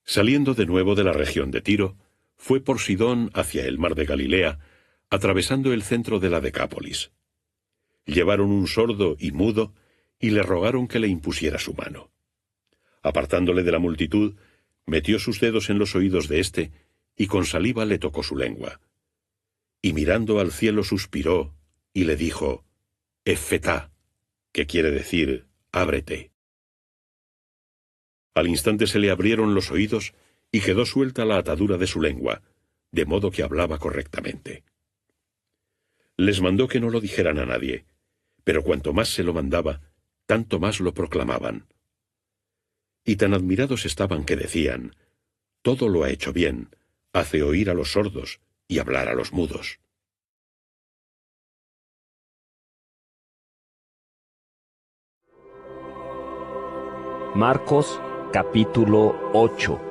Saliendo de nuevo de la región de Tiro, fue por Sidón hacia el mar de Galilea, atravesando el centro de la Decápolis. Llevaron un sordo y mudo y le rogaron que le impusiera su mano. Apartándole de la multitud, metió sus dedos en los oídos de éste y con saliva le tocó su lengua. Y mirando al cielo suspiró y le dijo: Effetá, que quiere decir: ábrete. Al instante se le abrieron los oídos y quedó suelta la atadura de su lengua, de modo que hablaba correctamente. Les mandó que no lo dijeran a nadie, pero cuanto más se lo mandaba, tanto más lo proclamaban. Y tan admirados estaban que decían: Todo lo ha hecho bien, hace oír a los sordos y hablar a los mudos.
Marcos capítulo 8.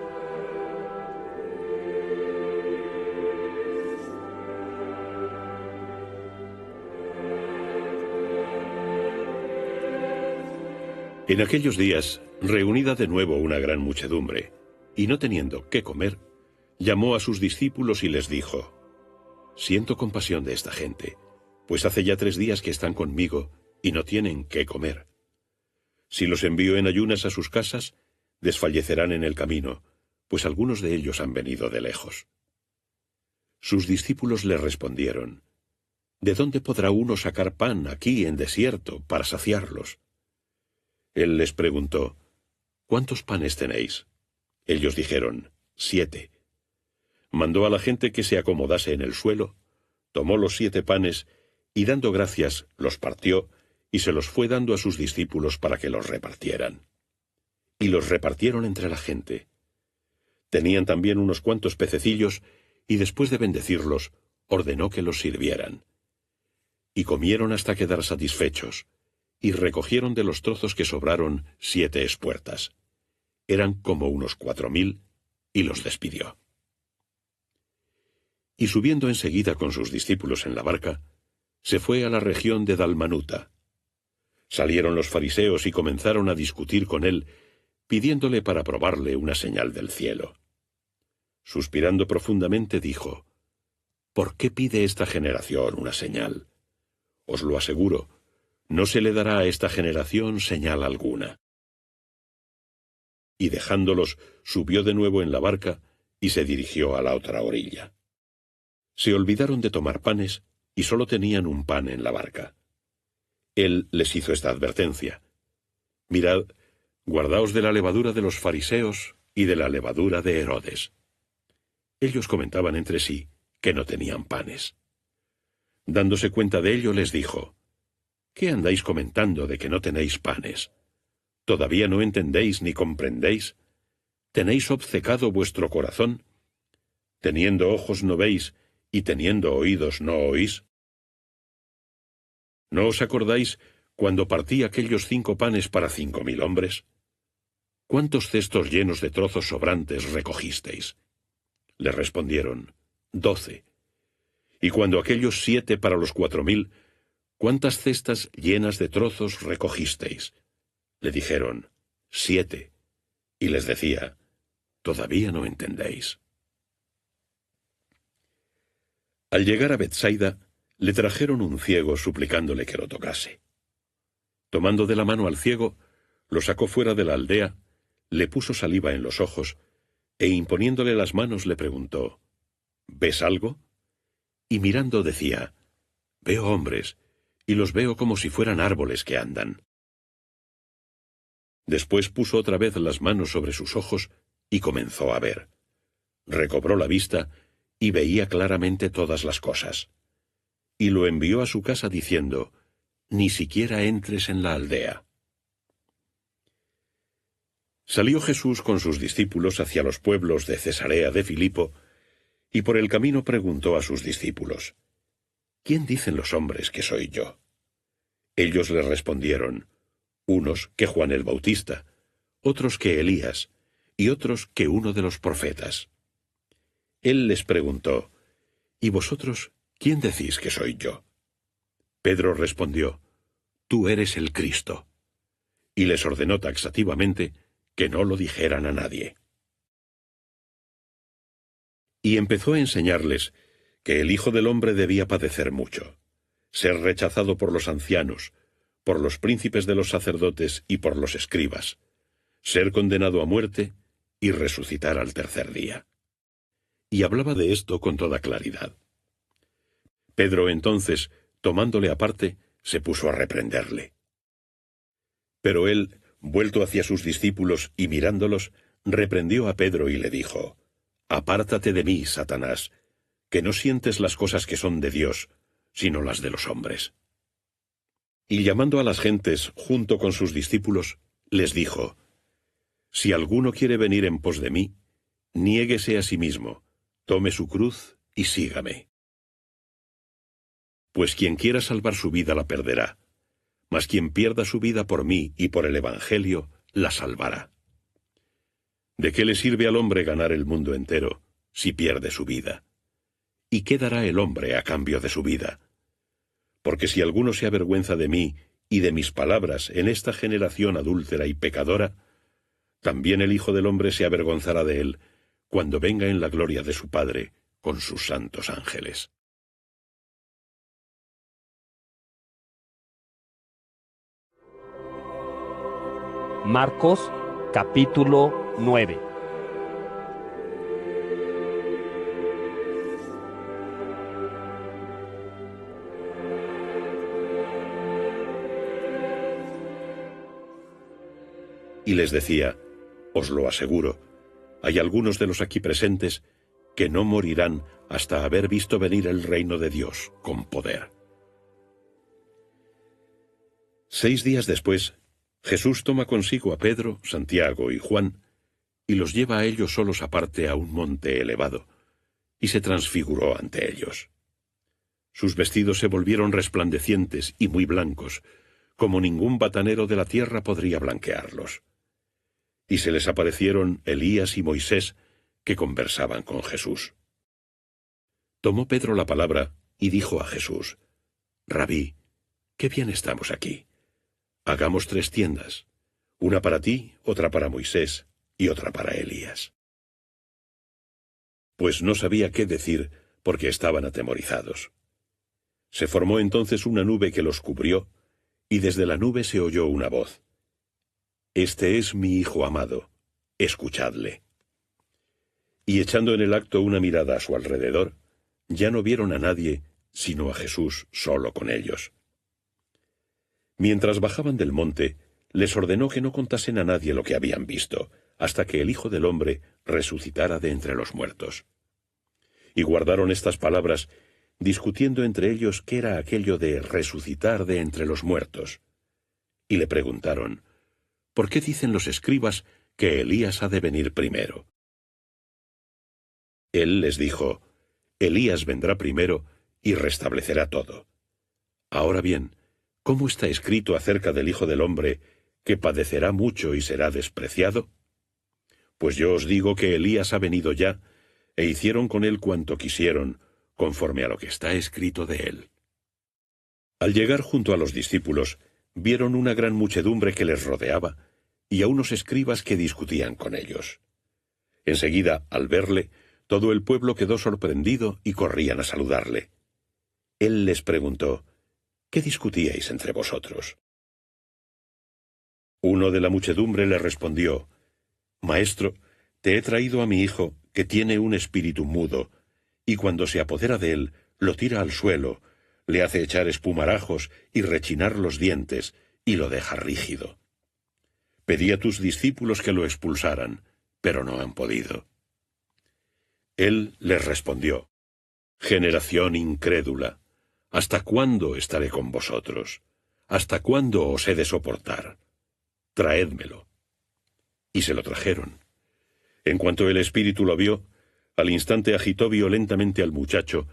En aquellos días, reunida de nuevo una gran muchedumbre, y no teniendo qué comer, llamó a sus discípulos y les dijo: Siento compasión de esta gente, pues hace ya 3 días que están conmigo y no tienen qué comer. Si los envío en ayunas a sus casas, desfallecerán en el camino, pues algunos de ellos han venido de lejos. Sus discípulos le respondieron: ¿De dónde podrá uno sacar pan aquí en desierto para saciarlos? Él les preguntó: ¿Cuántos panes tenéis? Ellos dijeron: 7. Mandó a la gente que se acomodase en el suelo, tomó los 7 panes y dando gracias los partió y se los fue dando a sus discípulos para que los repartieran. Y los repartieron entre la gente. Tenían también unos cuantos pececillos y después de bendecirlos, ordenó que los sirvieran. Y comieron hasta quedar satisfechos, y recogieron de los trozos que sobraron 7 espuertas. Eran como unos 4.000, y los despidió. Y subiendo enseguida con sus discípulos en la barca, se fue a la región de Dalmanuta. Salieron los fariseos y comenzaron a discutir con él, pidiéndole para probarle una señal del cielo. Suspirando profundamente, dijo: ¿Por qué pide esta generación una señal? Os lo aseguro, no se le dará a esta generación señal alguna. Y dejándolos, subió de nuevo en la barca y se dirigió a la otra orilla. Se olvidaron de tomar panes y solo tenían un pan en la barca. Él les hizo esta advertencia: Mirad, guardaos de la levadura de los fariseos y de la levadura de Herodes. Ellos comentaban entre sí que no tenían panes. Dándose cuenta de ello, les dijo: ¿Qué andáis comentando de que no tenéis panes? ¿Todavía no entendéis ni comprendéis? ¿Tenéis obcecado vuestro corazón? ¿Teniendo ojos no veis, y teniendo oídos no oís? ¿No os acordáis cuando partí aquellos 5 panes para 5.000 hombres? ¿Cuántos cestos llenos de trozos sobrantes recogisteis? Le respondieron: 12. Y cuando aquellos 7 para los 4.000, ¿cuántas cestas llenas de trozos recogisteis? Le dijeron: 7. Y les decía: ¿todavía no entendéis? Al llegar a Betsaida, le trajeron un ciego suplicándole que lo tocase. Tomando de la mano al ciego, lo sacó fuera de la aldea, le puso saliva en los ojos, e imponiéndole las manos le preguntó: ¿Ves algo? Y mirando decía: Veo hombres, y los veo como si fueran árboles que andan. Después puso otra vez las manos sobre sus ojos y comenzó a ver. Recobró la vista y veía claramente todas las cosas. Y lo envió a su casa diciendo: Ni siquiera entres en la aldea. Salió Jesús con sus discípulos hacia los pueblos de Cesarea de Filipo, y por el camino preguntó a sus discípulos: ¿Quién dicen los hombres que soy yo? Ellos le respondieron: unos que Juan el Bautista, otros que Elías, y otros que uno de los profetas. Él les preguntó: ¿Y vosotros quién decís que soy yo? Pedro respondió: Tú eres el Cristo. Y les ordenó taxativamente que no lo dijeran a nadie. Y empezó a enseñarles que el Hijo del Hombre debía padecer mucho, ser rechazado por los ancianos, por los príncipes de los sacerdotes y por los escribas, ser condenado a muerte y resucitar al tercer día. Y hablaba de esto con toda claridad. Pedro entonces, tomándole aparte, se puso a reprenderle. Pero él, vuelto hacia sus discípulos y mirándolos, reprendió a Pedro y le dijo: Apártate de mí, Satanás, que no sientes las cosas que son de Dios, sino las de los hombres. Y llamando a las gentes junto con sus discípulos, les dijo: Si alguno quiere venir en pos de mí, niéguese a sí mismo, tome su cruz y sígame. Pues quien quiera salvar su vida la perderá, mas quien pierda su vida por mí y por el Evangelio, la salvará. ¿De qué le sirve al hombre ganar el mundo entero si pierde su vida? ¿Y qué dará el hombre a cambio de su vida? Porque si alguno se avergüenza de mí y de mis palabras en esta generación adúltera y pecadora, también el Hijo del Hombre se avergonzará de él cuando venga en la gloria de su Padre con sus santos ángeles.
Marcos capítulo 9.
Y les decía: Os lo aseguro, hay algunos de los aquí presentes que no morirán hasta haber visto venir el reino de Dios con poder. 6 días después, Jesús toma consigo a Pedro, Santiago y Juan, y los lleva a ellos solos aparte a un monte elevado, y se transfiguró ante ellos. Sus vestidos se volvieron resplandecientes y muy blancos, como ningún batanero de la tierra podría blanquearlos. Y se les aparecieron Elías y Moisés, que conversaban con Jesús. Tomó Pedro la palabra y dijo a Jesús: Rabí, qué bien estamos aquí. Hagamos 3 tiendas, una para ti, otra para Moisés y otra para Elías. Pues no sabía qué decir porque estaban atemorizados. Se formó entonces una nube que los cubrió, y desde la nube se oyó una voz: Este es mi Hijo amado, escuchadle. Y echando en el acto una mirada a su alrededor, ya no vieron a nadie, sino a Jesús solo con ellos. Mientras bajaban del monte, les ordenó que no contasen a nadie lo que habían visto, hasta que el Hijo del Hombre resucitara de entre los muertos. Y guardaron estas palabras, discutiendo entre ellos qué era aquello de resucitar de entre los muertos. Y le preguntaron: ¿por qué dicen los escribas que Elías ha de venir primero? Él les dijo: Elías vendrá primero y restablecerá todo. Ahora bien, ¿cómo está escrito acerca del Hijo del Hombre, que padecerá mucho y será despreciado? Pues yo os digo que Elías ha venido ya, e hicieron con él cuanto quisieron, conforme a lo que está escrito de él. Al llegar junto a los discípulos, vieron una gran muchedumbre que les rodeaba, y a unos escribas que discutían con ellos. Enseguida, al verle, todo el pueblo quedó sorprendido y corrían a saludarle. Él les preguntó: ¿qué discutíais entre vosotros? Uno de la muchedumbre le respondió: Maestro, te he traído a mi hijo, que tiene un espíritu mudo, y cuando se apodera de él, lo tira al suelo, le hace echar espumarajos y rechinar los dientes, y lo deja rígido. Pedí a tus discípulos que lo expulsaran, pero no han podido. Él les respondió: Generación incrédula, ¿hasta cuándo estaré con vosotros? ¿Hasta cuándo os he de soportar? Traédmelo. Y se lo trajeron. En cuanto el espíritu lo vio, al instante agitó violentamente al muchacho,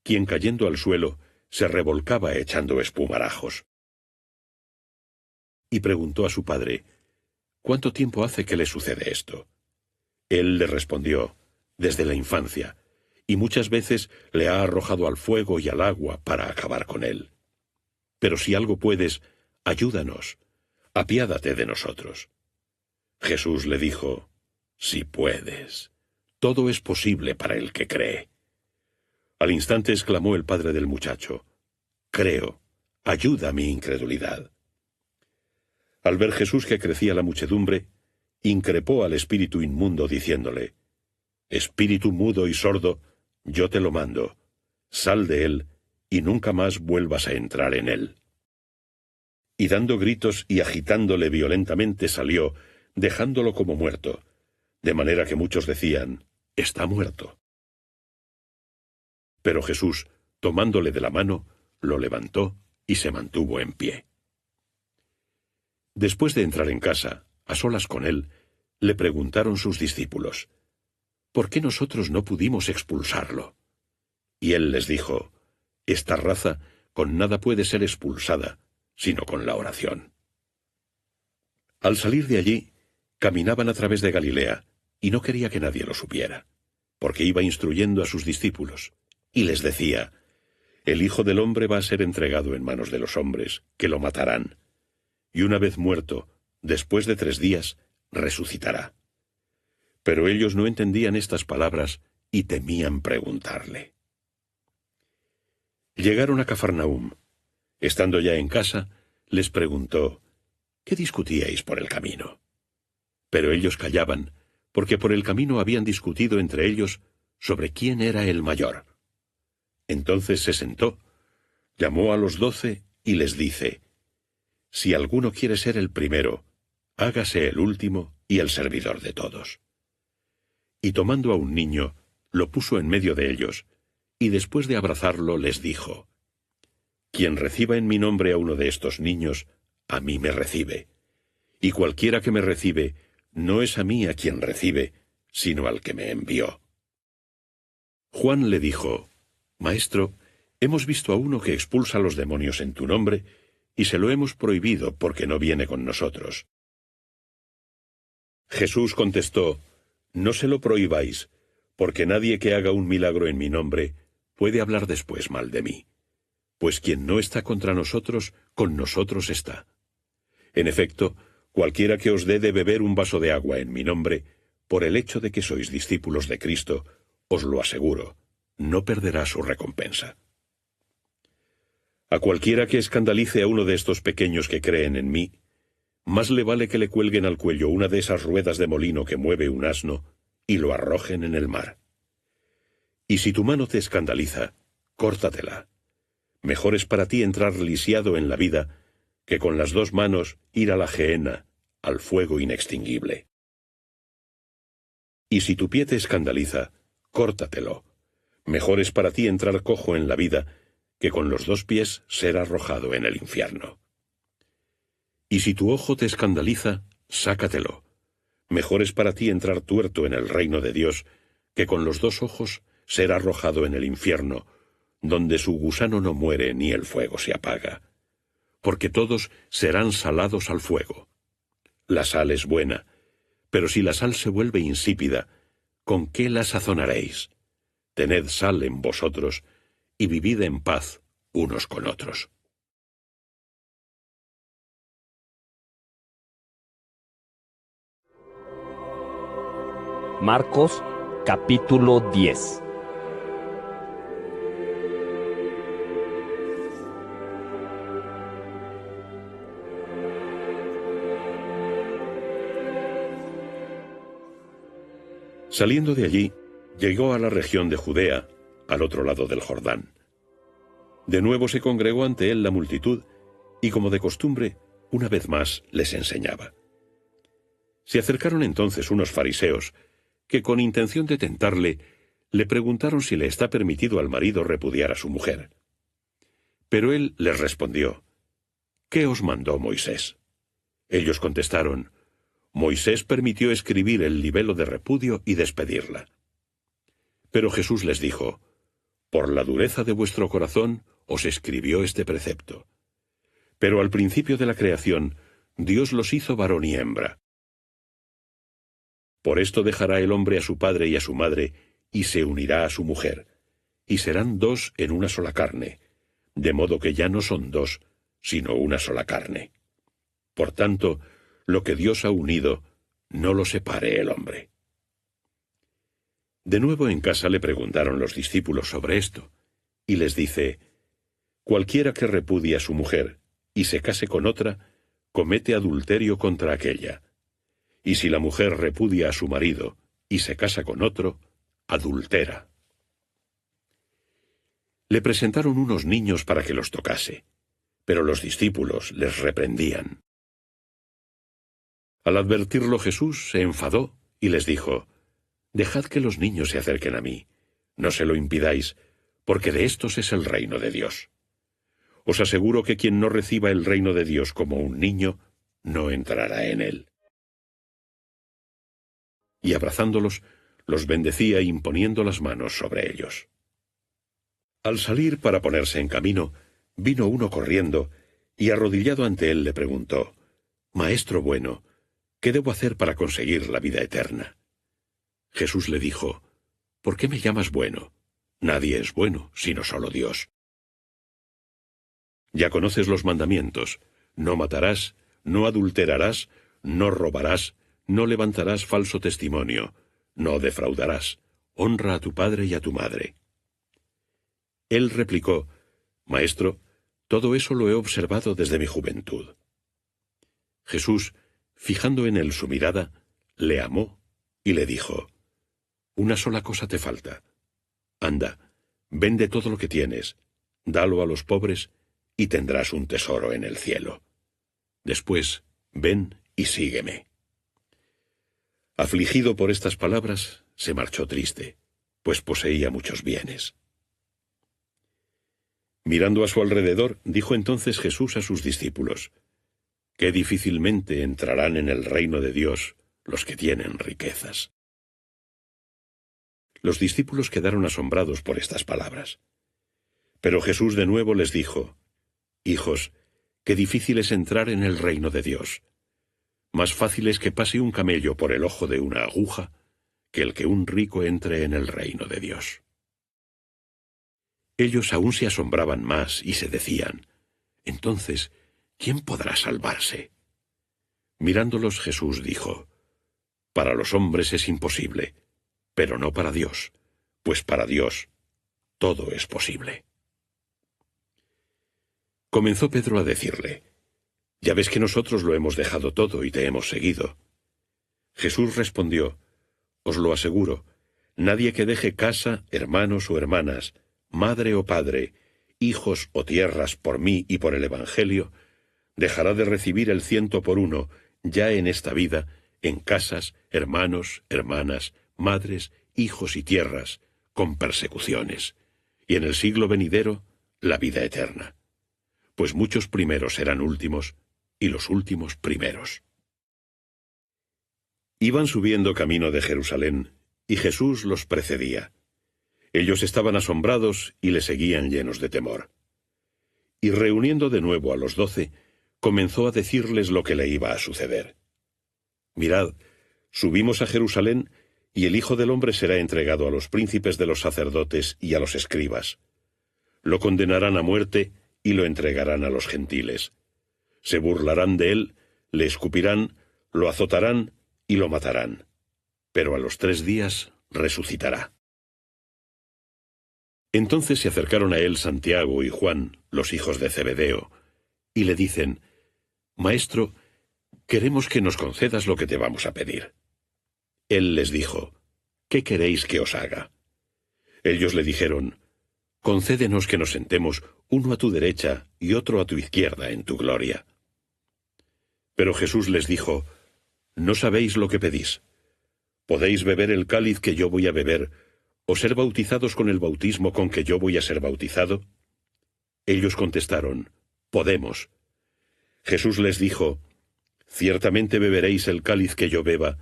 quien cayendo al suelo, se revolcaba echando espumarajos. Y preguntó a su padre: ¿cuánto tiempo hace que le sucede esto? Él le respondió: desde la infancia, y muchas veces le ha arrojado al fuego y al agua para acabar con él. Pero si algo puedes, ayúdanos, apiádate de nosotros. Jesús le dijo: si puedes, todo es posible para el que cree. Al instante exclamó el padre del muchacho: creo, ayuda mi incredulidad. Al ver Jesús que crecía la muchedumbre, increpó al espíritu inmundo diciéndole: espíritu mudo y sordo, yo te lo mando, sal de él y nunca más vuelvas a entrar en él. Y dando gritos y agitándole violentamente salió, dejándolo como muerto, de manera que muchos decían: está muerto. Pero Jesús, tomándole de la mano, lo levantó y se mantuvo en pie. Después de entrar en casa, a solas con él, le preguntaron sus discípulos: ¿por qué nosotros no pudimos expulsarlo? Y él les dijo: esta raza con nada puede ser expulsada, sino con la oración. Al salir de allí, caminaban a través de Galilea, y no quería que nadie lo supiera, porque iba instruyendo a sus discípulos, y les decía: el Hijo del Hombre va a ser entregado en manos de los hombres, que lo matarán, y una vez muerto, después de 3 días, resucitará. Pero ellos no entendían estas palabras y temían preguntarle. Llegaron a Cafarnaúm. Estando ya en casa, les preguntó: ¿qué discutíais por el camino? Pero ellos callaban, porque por el camino habían discutido entre ellos sobre quién era el mayor. Entonces se sentó, llamó a los 12 y les dice: si alguno quiere ser el primero, hágase el último y el servidor de todos. Y tomando a un niño, lo puso en medio de ellos, y después de abrazarlo les dijo: quien reciba en mi nombre a uno de estos niños, a mí me recibe, y cualquiera que me recibe, no es a mí a quien recibe, sino al que me envió. Juan le dijo: Maestro, hemos visto a uno que expulsa a los demonios en tu nombre, y se lo hemos prohibido porque no viene con nosotros. Jesús contestó: no se lo prohibáis, porque nadie que haga un milagro en mi nombre puede hablar después mal de mí. Pues quien no está contra nosotros, con nosotros está. En efecto, Cualquiera que os dé de beber un vaso de agua en mi nombre, por el hecho de que sois discípulos de Cristo, os lo aseguro, no perderá su recompensa. A cualquiera que escandalice a uno de estos pequeños que creen en mí, más le vale que le cuelguen al cuello una de esas ruedas de molino que mueve un asno y lo arrojen en el mar. Y si tu mano te escandaliza, córtatela. Mejor es para ti entrar lisiado en la vida que con las dos manos ir a la gehenna, al fuego inextinguible. Y si tu pie te escandaliza, córtatelo. Mejor es para ti entrar cojo en la vida que con los dos pies ser arrojado en el infierno. Y si tu ojo te escandaliza, sácatelo. Mejor es para ti entrar tuerto en el reino de Dios que con los dos ojos ser arrojado en el infierno, donde su gusano no muere ni el fuego se apaga. Porque todos serán salados al fuego. La sal es buena, pero si la sal se vuelve insípida, ¿con qué la sazonaréis? Tened sal en vosotros, y vivid en paz unos con otros.
Marcos capítulo 10.
Saliendo de allí, llegó a la región de Judea, al otro lado del Jordán. De nuevo se congregó ante él la multitud, y como de costumbre, una vez más les enseñaba. Se acercaron entonces unos fariseos, que con intención de tentarle, le preguntaron si le está permitido al marido repudiar a su mujer. Pero él les respondió, ¿qué os mandó Moisés? Ellos contestaron, Moisés permitió escribir el libelo de repudio y despedirla. Pero Jesús les dijo, por la dureza de vuestro corazón os escribió este precepto. Pero al principio de la creación, Dios los hizo varón y hembra. Por esto dejará el hombre a su padre y a su madre, y se unirá a su mujer, y serán dos en una sola carne, de modo que ya no son dos, sino una sola carne. Por tanto, lo que Dios ha unido, no lo separe el hombre. De nuevo en casa le preguntaron los discípulos sobre esto, y les dice, cualquiera que repudie a su mujer y se case con otra, comete adulterio contra aquella. Y si la mujer repudia a su marido y se casa con otro, adultera. Le presentaron unos niños para que los tocase, pero los discípulos les reprendían. Al advertirlo Jesús se enfadó y les dijo, dejad que los niños se acerquen a mí, no se lo impidáis, porque de estos es el reino de Dios. Os aseguro que quien no reciba el reino de Dios como un niño, no entrará en él. Y abrazándolos, los bendecía imponiendo las manos sobre ellos. Al salir para ponerse en camino, vino uno corriendo, y arrodillado ante él le preguntó, Maestro bueno, ¿qué debo hacer para conseguir la vida eterna? Jesús le dijo, ¿por qué me llamas bueno? Nadie es bueno, sino solo Dios. Ya conoces los mandamientos, no matarás, no adulterarás, no robarás, no levantarás falso testimonio, no defraudarás, honra a tu padre y a tu madre. Él replicó, Maestro, todo eso lo he observado desde mi juventud. Jesús, fijando en él su mirada, le amó y le dijo, una sola cosa te falta. Anda, vende todo lo que tienes, dalo a los pobres y tendrás un tesoro en el cielo. Después, ven y sígueme. Afligido por estas palabras, se marchó triste, pues poseía muchos bienes. Mirando a su alrededor, dijo entonces Jesús a sus discípulos, qué difícilmente entrarán en el reino de Dios los que tienen riquezas. Los discípulos quedaron asombrados por estas palabras. Pero Jesús de nuevo les dijo, Hijos, qué difícil es entrar en el reino de Dios. Más fácil es que pase un camello por el ojo de una aguja que el que un rico entre en el reino de Dios. Ellos aún se asombraban más y se decían, entonces, ¿quién podrá salvarse? Mirándolos Jesús dijo: Para los hombres es imposible, pero no para Dios, pues para Dios todo es posible. Comenzó Pedro a decirle: Ya ves que nosotros lo hemos dejado todo y te hemos seguido. Jesús respondió: Os lo aseguro, nadie que deje casa, hermanos o hermanas, madre o padre, hijos o tierras por mí y por el Evangelio, dejará de recibir el 100 por uno, ya en esta vida, en casas, hermanos, hermanas, madres, hijos y tierras, con persecuciones, y en el siglo venidero, la vida eterna. Pues muchos primeros serán últimos, y los últimos primeros. Iban subiendo camino de Jerusalén, y Jesús los precedía. Ellos estaban asombrados y le seguían llenos de temor. Y reuniendo de nuevo a los 12, comenzó a decirles lo que le iba a suceder. Mirad, subimos a Jerusalén, y el Hijo del Hombre será entregado a los príncipes de los sacerdotes y a los escribas. Lo condenarán a muerte y lo entregarán a los gentiles. Se burlarán de él, le escupirán, lo azotarán y lo matarán. Pero a los 3 días resucitará. Entonces se acercaron a él Santiago y Juan, los hijos de Zebedeo, y le dicen: Maestro, queremos que nos concedas lo que te vamos a pedir. Él les dijo: ¿Qué queréis que os haga? Ellos le dijeron: Concédenos que nos sentemos uno a tu derecha y otro a tu izquierda en tu gloria. Pero Jesús les dijo: No sabéis lo que pedís. ¿Podéis beber el cáliz que yo voy a beber, o ser bautizados con el bautismo con que yo voy a ser bautizado? Ellos contestaron: Podemos. Jesús les dijo: Ciertamente beberéis el cáliz que yo beba,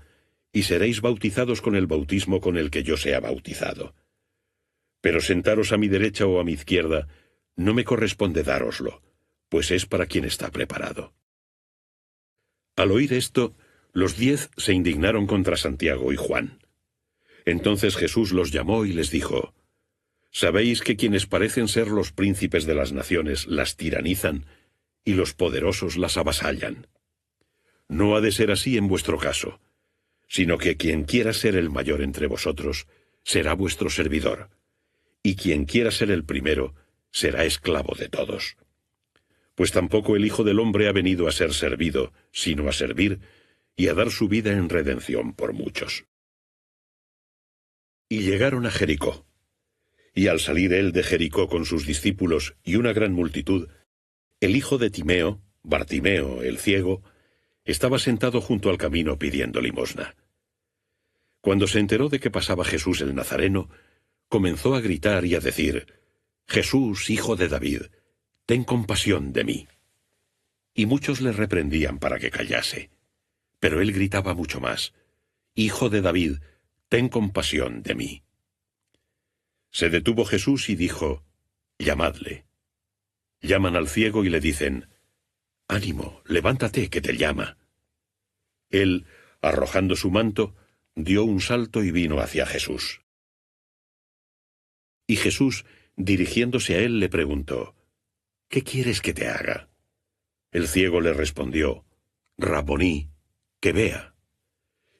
y seréis bautizados con el bautismo con el que yo sea bautizado. Pero sentaros a mi derecha o a mi izquierda no me corresponde dároslo, pues es para quien está preparado. Al oír esto, los 10 se indignaron contra Santiago y Juan. Entonces Jesús los llamó y les dijo: ¿Sabéis que quienes parecen ser los príncipes de las naciones las tiranizan, y los poderosos las avasallan? No ha de ser así en vuestro caso, sino que quien quiera ser el mayor entre vosotros será vuestro servidor, y quien quiera ser el primero será esclavo de todos. Pues tampoco el Hijo del Hombre ha venido a ser servido, sino a servir, y a dar su vida en redención por muchos. Y llegaron a Jericó. Y al salir él de Jericó con sus discípulos y una gran multitud, el hijo de Timeo, Bartimeo el ciego, estaba sentado junto al camino pidiendo limosna. Cuando se enteró de que pasaba Jesús el Nazareno, comenzó a gritar y a decir: Jesús, hijo de David, ten compasión de mí. Y muchos le reprendían para que callase. Pero él gritaba mucho más: Hijo de David, ten compasión de mí. Se detuvo Jesús y dijo: Llamadle. Llaman al ciego y le dicen: Ánimo, levántate, que te llama. Él, arrojando su manto, dio un salto y vino hacia Jesús. Y Jesús, dirigiéndose a él, le preguntó: ¿Qué quieres que te haga? El ciego le respondió: Raboní, que vea.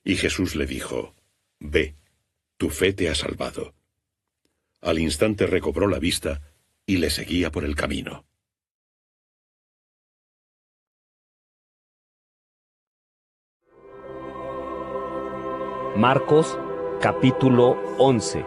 Y Jesús le dijo: Ve, tu fe te ha salvado. Al instante recobró la vista y le seguía por el camino.
Marcos, capítulo 11.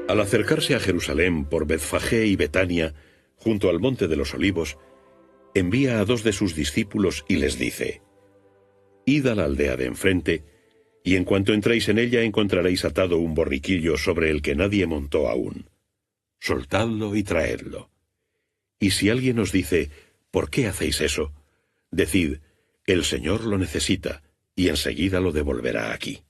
Al acercarse a Jerusalén por Betfagé y Betania, junto al monte de los Olivos, envía a 2 de sus discípulos y les dice: Id a la aldea de enfrente, y en cuanto entréis en ella encontraréis atado un borriquillo sobre el que nadie montó aún. Soltadlo y traedlo. Y si alguien os dice: ¿por qué hacéis eso?, decid: el Señor lo necesita, y enseguida lo devolverá aquí.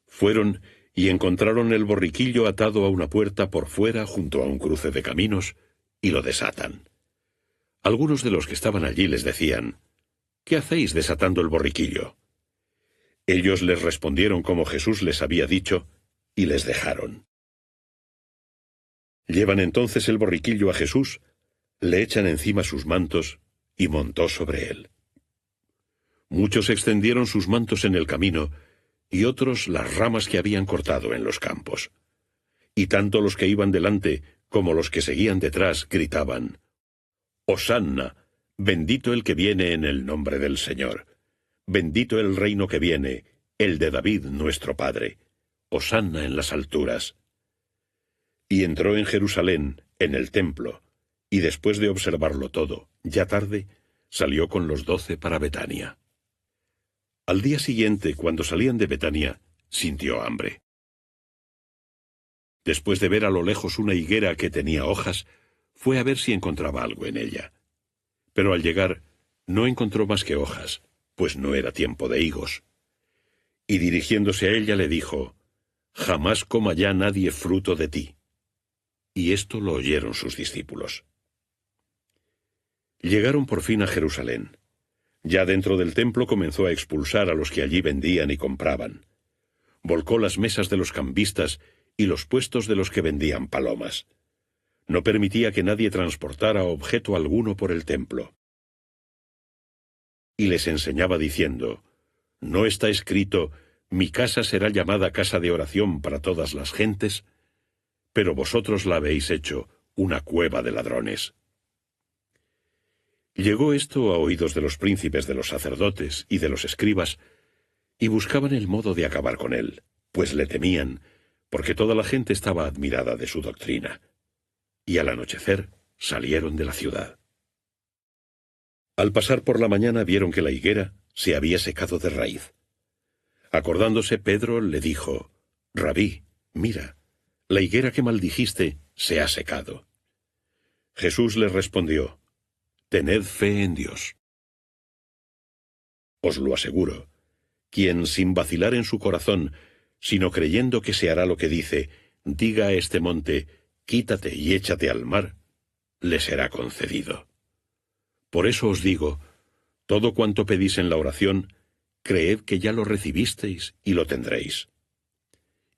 Fueron y encontraron el borriquillo atado a una puerta por fuera junto a un cruce de caminos, y lo desatan. Algunos de los que estaban allí les decían: ¿qué hacéis desatando el borriquillo? Ellos les respondieron como Jesús les había dicho, y les dejaron. Llevan entonces el borriquillo a Jesús, le echan encima sus mantos, y montó sobre él. Muchos extendieron sus mantos en el camino, y otros las ramas que habían cortado en los campos. Y tanto los que iban delante como los que seguían detrás gritaban, «Hosanna, bendito el que viene en el nombre del Señor. Bendito el reino que viene, el de David nuestro Padre. Hosanna en las alturas». Y entró en Jerusalén, en el templo, y después de observarlo todo, ya tarde, salió con los 12 para Betania. Al día siguiente, cuando salían de Betania, sintió hambre. Después de ver a lo lejos una higuera que tenía hojas, fue a ver si encontraba algo en ella. Pero al llegar, no encontró más que hojas, pues no era tiempo de higos. Y dirigiéndose a ella le dijo, «Jamás coma ya nadie fruto de ti». Y esto lo oyeron sus discípulos. Llegaron por fin a Jerusalén. Ya dentro del templo comenzó a expulsar a los que allí vendían y compraban. Volcó las mesas de los cambistas y los puestos de los que vendían palomas. No permitía que nadie transportara objeto alguno por el templo. Y les enseñaba diciendo, ¿no está escrito, mi casa será llamada casa de oración para todas las gentes? Pero vosotros la habéis hecho una cueva de ladrones. Llegó esto a oídos de los príncipes de los sacerdotes y de los escribas, y buscaban el modo de acabar con él, pues le temían, porque toda la gente estaba admirada de su doctrina. Y al anochecer salieron de la ciudad. Al pasar por la mañana vieron que la higuera se había secado de raíz. Acordándose, Pedro le dijo, «Rabí, mira, la higuera que maldijiste se ha secado». Jesús les respondió, «Tened fe en Dios. Os lo aseguro, quien sin vacilar en su corazón, sino creyendo que se hará lo que dice, diga a este monte, quítate y échate al mar, le será concedido. Por eso os digo, todo cuanto pedís en la oración, creed que ya lo recibisteis y lo tendréis.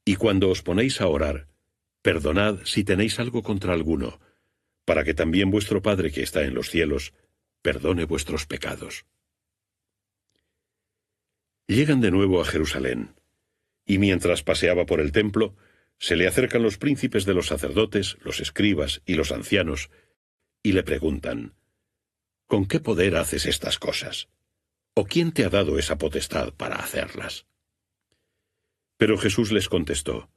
Y cuando os ponéis a orar, perdonad si tenéis algo contra alguno, para que también vuestro Padre que está en los cielos perdone vuestros pecados». Llegan de nuevo a Jerusalén, y mientras paseaba por el templo, se le acercan los príncipes de los sacerdotes, los escribas y los ancianos, y le preguntan, «¿Con qué poder haces estas cosas? ¿O quién te ha dado esa potestad para hacerlas?» Pero Jesús les contestó,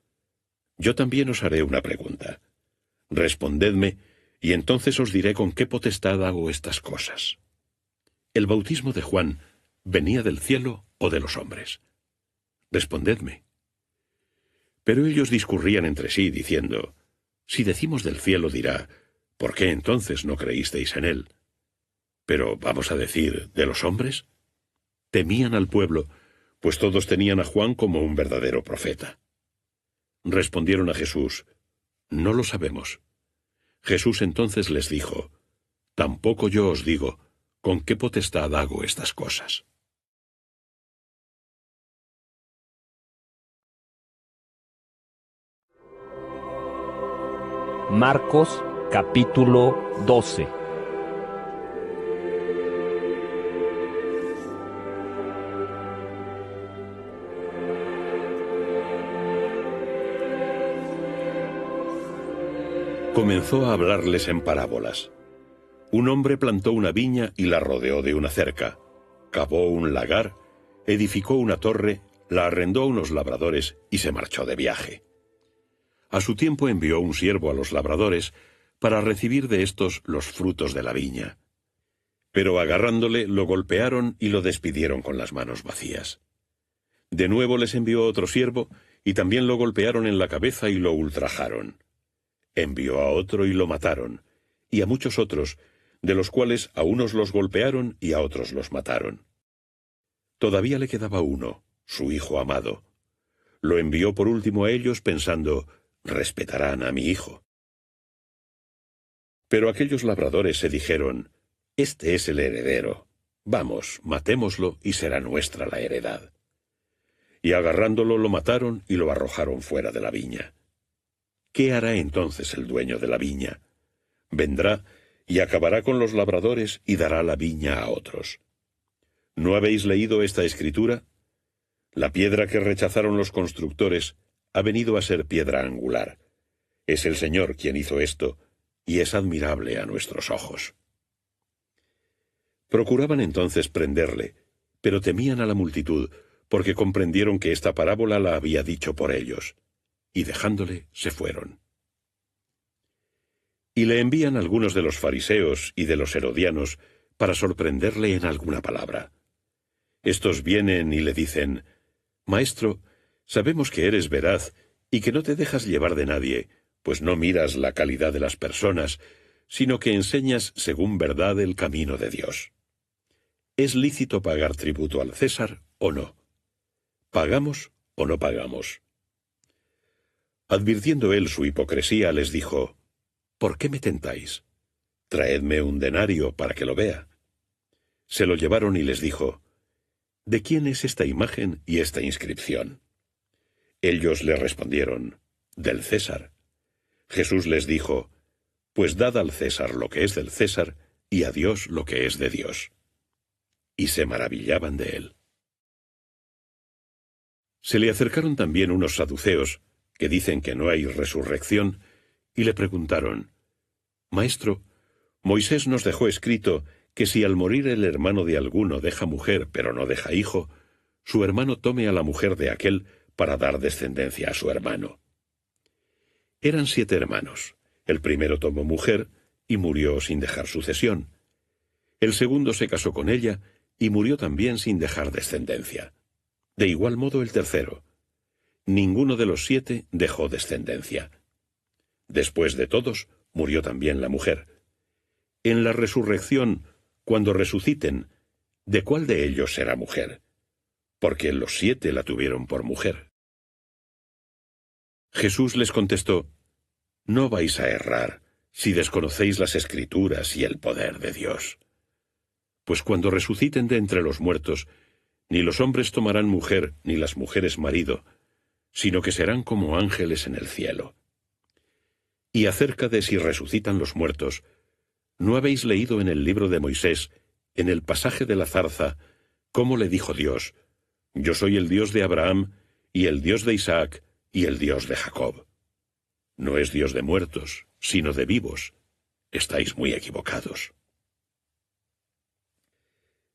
«Yo también os haré una pregunta. Respondedme, y entonces os diré con qué potestad hago estas cosas. ¿El bautismo de Juan venía del cielo o de los hombres? Respondedme». Pero ellos discurrían entre sí, diciendo, «Si decimos del cielo, dirá, ¿por qué entonces no creísteis en él? Pero vamos a decir, ¿de los hombres?» Temían al pueblo, pues todos tenían a Juan como un verdadero profeta. Respondieron a Jesús, «No lo sabemos». Jesús entonces les dijo, «Tampoco yo os digo, ¿con qué potestad hago estas cosas?»
Marcos capítulo 12.
Comenzó a hablarles en parábolas. Un hombre plantó una viña y la rodeó de una cerca, cavó un lagar, edificó una torre, la arrendó a unos labradores y se marchó de viaje. A su tiempo envió un siervo a los labradores para recibir de éstos los frutos de la viña. Pero agarrándole lo golpearon y lo despidieron con las manos vacías. De nuevo les envió otro siervo y también lo golpearon en la cabeza y lo ultrajaron. Envió a otro y lo mataron, y a muchos otros, de los cuales a unos los golpearon y a otros los mataron. Todavía le quedaba uno, su hijo amado. Lo envió por último a ellos pensando, respetarán a mi hijo. Pero aquellos labradores se dijeron, este es el heredero, vamos, matémoslo y será nuestra la heredad. y agarrándolo lo mataron y lo arrojaron fuera de la viña. ¿Qué hará entonces el dueño de la viña? Vendrá y acabará con los labradores y dará la viña a otros. ¿No habéis leído esta escritura? La piedra que rechazaron los constructores ha venido a ser piedra angular. Es el Señor quien hizo esto, y es admirable a nuestros ojos. Procuraban entonces prenderle, pero temían a la multitud, porque comprendieron que esta parábola la había dicho por ellos, y dejándole se fueron. Y le envían algunos de los fariseos y de los herodianos para sorprenderle en alguna palabra. Estos vienen y le dicen: Maestro, sabemos que eres veraz y que no te dejas llevar de nadie, pues no miras la calidad de las personas, sino que enseñas según verdad el camino de Dios. ¿Es lícito pagar tributo al César o no? ¿Pagamos o no pagamos? Advirtiendo él su hipocresía, les dijo: ¿Por qué me tentáis? Traedme un denario para que lo vea. Se lo llevaron y les dijo: ¿De quién es esta imagen y esta inscripción? Ellos le respondieron: del César. Jesús les dijo: Pues dad al César lo que es del César, y a Dios lo que es de Dios. Y se maravillaban de él. Se le acercaron también unos saduceos, que dicen que no hay resurrección, y le preguntaron: Maestro, Moisés nos dejó escrito que si al morir el hermano de alguno deja mujer pero no deja hijo, su hermano tome a la mujer de aquel para dar descendencia a su hermano. Eran 7 hermanos. El primero tomó mujer y murió sin dejar sucesión. El segundo se casó con ella y murió también sin dejar descendencia. De igual modo el tercero. Ninguno de los 7 dejó descendencia. Después de todos, murió también la mujer. En la resurrección, cuando resuciten, ¿de cuál de ellos será mujer? Porque los 7 la tuvieron por mujer. Jesús les contestó: No vais a errar, si desconocéis las Escrituras y el poder de Dios. Pues cuando resuciten de entre los muertos, ni los hombres tomarán mujer, ni las mujeres marido, sino que serán como ángeles en el cielo. Y acerca de si resucitan los muertos, ¿no habéis leído en el libro de Moisés, en el pasaje de la zarza, cómo le dijo Dios: Yo soy el Dios de Abraham, y el Dios de Isaac, y el Dios de Jacob? No es Dios de muertos, sino de vivos. Estáis muy equivocados.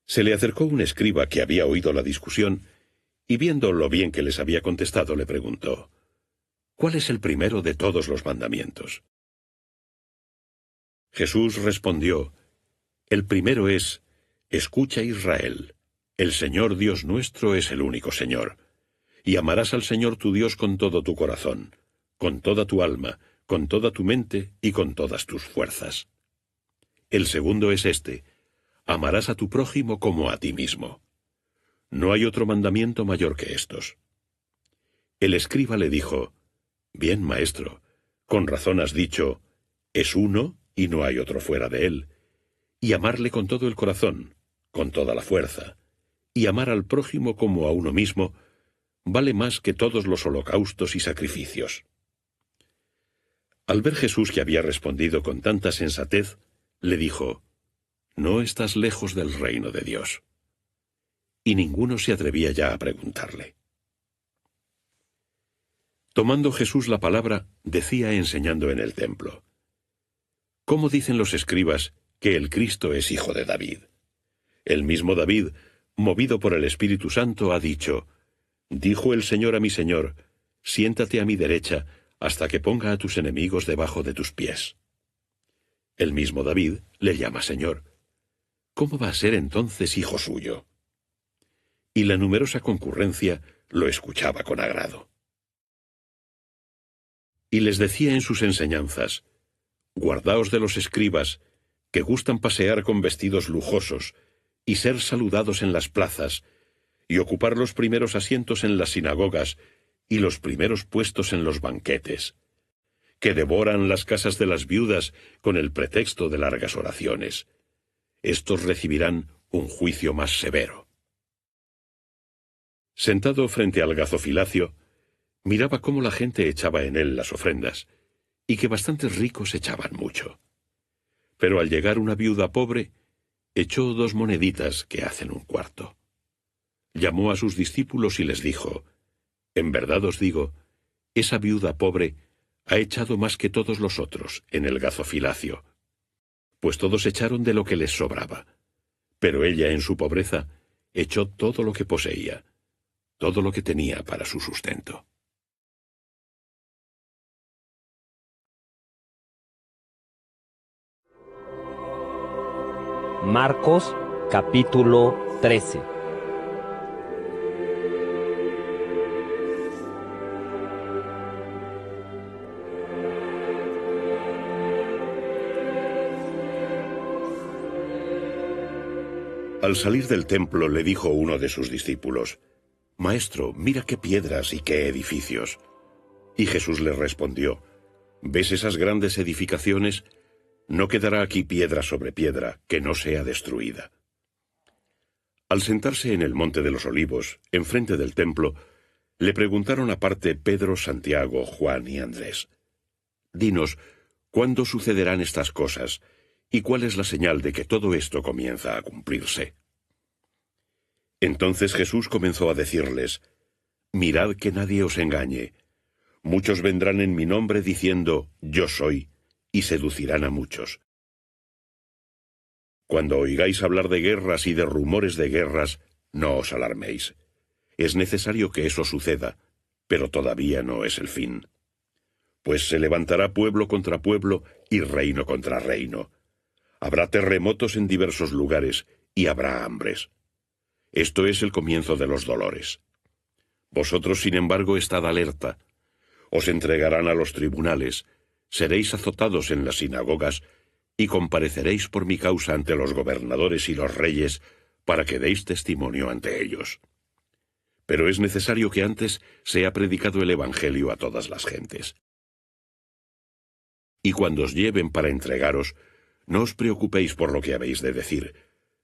Se le acercó un escriba que había oído la discusión, y viendo lo bien que les había contestado, le preguntó: ¿Cuál es el primero de todos los mandamientos? Jesús respondió: El primero es: Escucha, Israel, el Señor Dios nuestro es el único Señor, y amarás al Señor tu Dios con todo tu corazón, con toda tu alma, con toda tu mente y con todas tus fuerzas. El segundo es este: amarás a tu prójimo como a ti mismo. No hay otro mandamiento mayor que estos. El escriba le dijo: Bien, maestro, con razón has dicho: es uno y no hay otro fuera de él, y amarle con todo el corazón, con toda la fuerza, y amar al prójimo como a uno mismo, vale más que todos los holocaustos y sacrificios. Al ver Jesús que había respondido con tanta sensatez, le dijo: No estás lejos del reino de Dios. Y ninguno se atrevía ya a preguntarle. Tomando Jesús la palabra, decía enseñando en el templo: ¿Cómo dicen los escribas que el Cristo es hijo de David? El mismo David, movido por el Espíritu Santo, ha dicho: Dijo el Señor a mi Señor: Siéntate a mi derecha, hasta que ponga a tus enemigos debajo de tus pies. El mismo David le llama Señor. ¿Cómo va a ser entonces hijo suyo? Y la numerosa concurrencia lo escuchaba con agrado. Y les decía en sus enseñanzas: Guardaos de los escribas, que gustan pasear con vestidos lujosos, y ser saludados en las plazas, y ocupar los primeros asientos en las sinagogas, y los primeros puestos en los banquetes, que devoran las casas de las viudas con el pretexto de largas oraciones. Estos recibirán un juicio más severo. Sentado frente al gazofilacio, miraba cómo la gente echaba en él las ofrendas, y que bastantes ricos echaban mucho. Pero al llegar una viuda pobre, echó 2 moneditas que hacen un cuarto. Llamó a sus discípulos y les dijo: En verdad os digo, esa viuda pobre ha echado más que todos los otros en el gazofilacio, pues todos echaron de lo que les sobraba, pero ella en su pobreza echó todo lo que poseía, todo lo que tenía para su sustento.
Marcos capítulo 13.
Al salir del templo le dijo uno de sus discípulos: Maestro, mira qué piedras y qué edificios. Y Jesús le respondió: ¿Ves esas grandes edificaciones? No quedará aquí piedra sobre piedra que no sea destruida. Al sentarse en el monte de los Olivos, enfrente del templo, le preguntaron aparte Pedro, Santiago, Juan y Andrés: Dinos, ¿cuándo sucederán estas cosas? ¿Y cuál es la señal de que todo esto comienza a cumplirse? Entonces Jesús comenzó a decirles: Mirad que nadie os engañe. Muchos vendrán en mi nombre diciendo: Yo soy, y seducirán a muchos. Cuando oigáis hablar de guerras y de rumores de guerras, no os alarméis. Es necesario que eso suceda, pero todavía no es el fin. Pues se levantará pueblo contra pueblo y reino contra reino. Habrá terremotos en diversos lugares y habrá hambres. Esto es el comienzo de los dolores. Vosotros, sin embargo, estad alerta. Os entregarán a los tribunales, seréis azotados en las sinagogas y compareceréis por mi causa ante los gobernadores y los reyes para que deis testimonio ante ellos. Pero es necesario que antes sea predicado el Evangelio a todas las gentes. Y cuando os lleven para entregaros, no os preocupéis por lo que habéis de decir,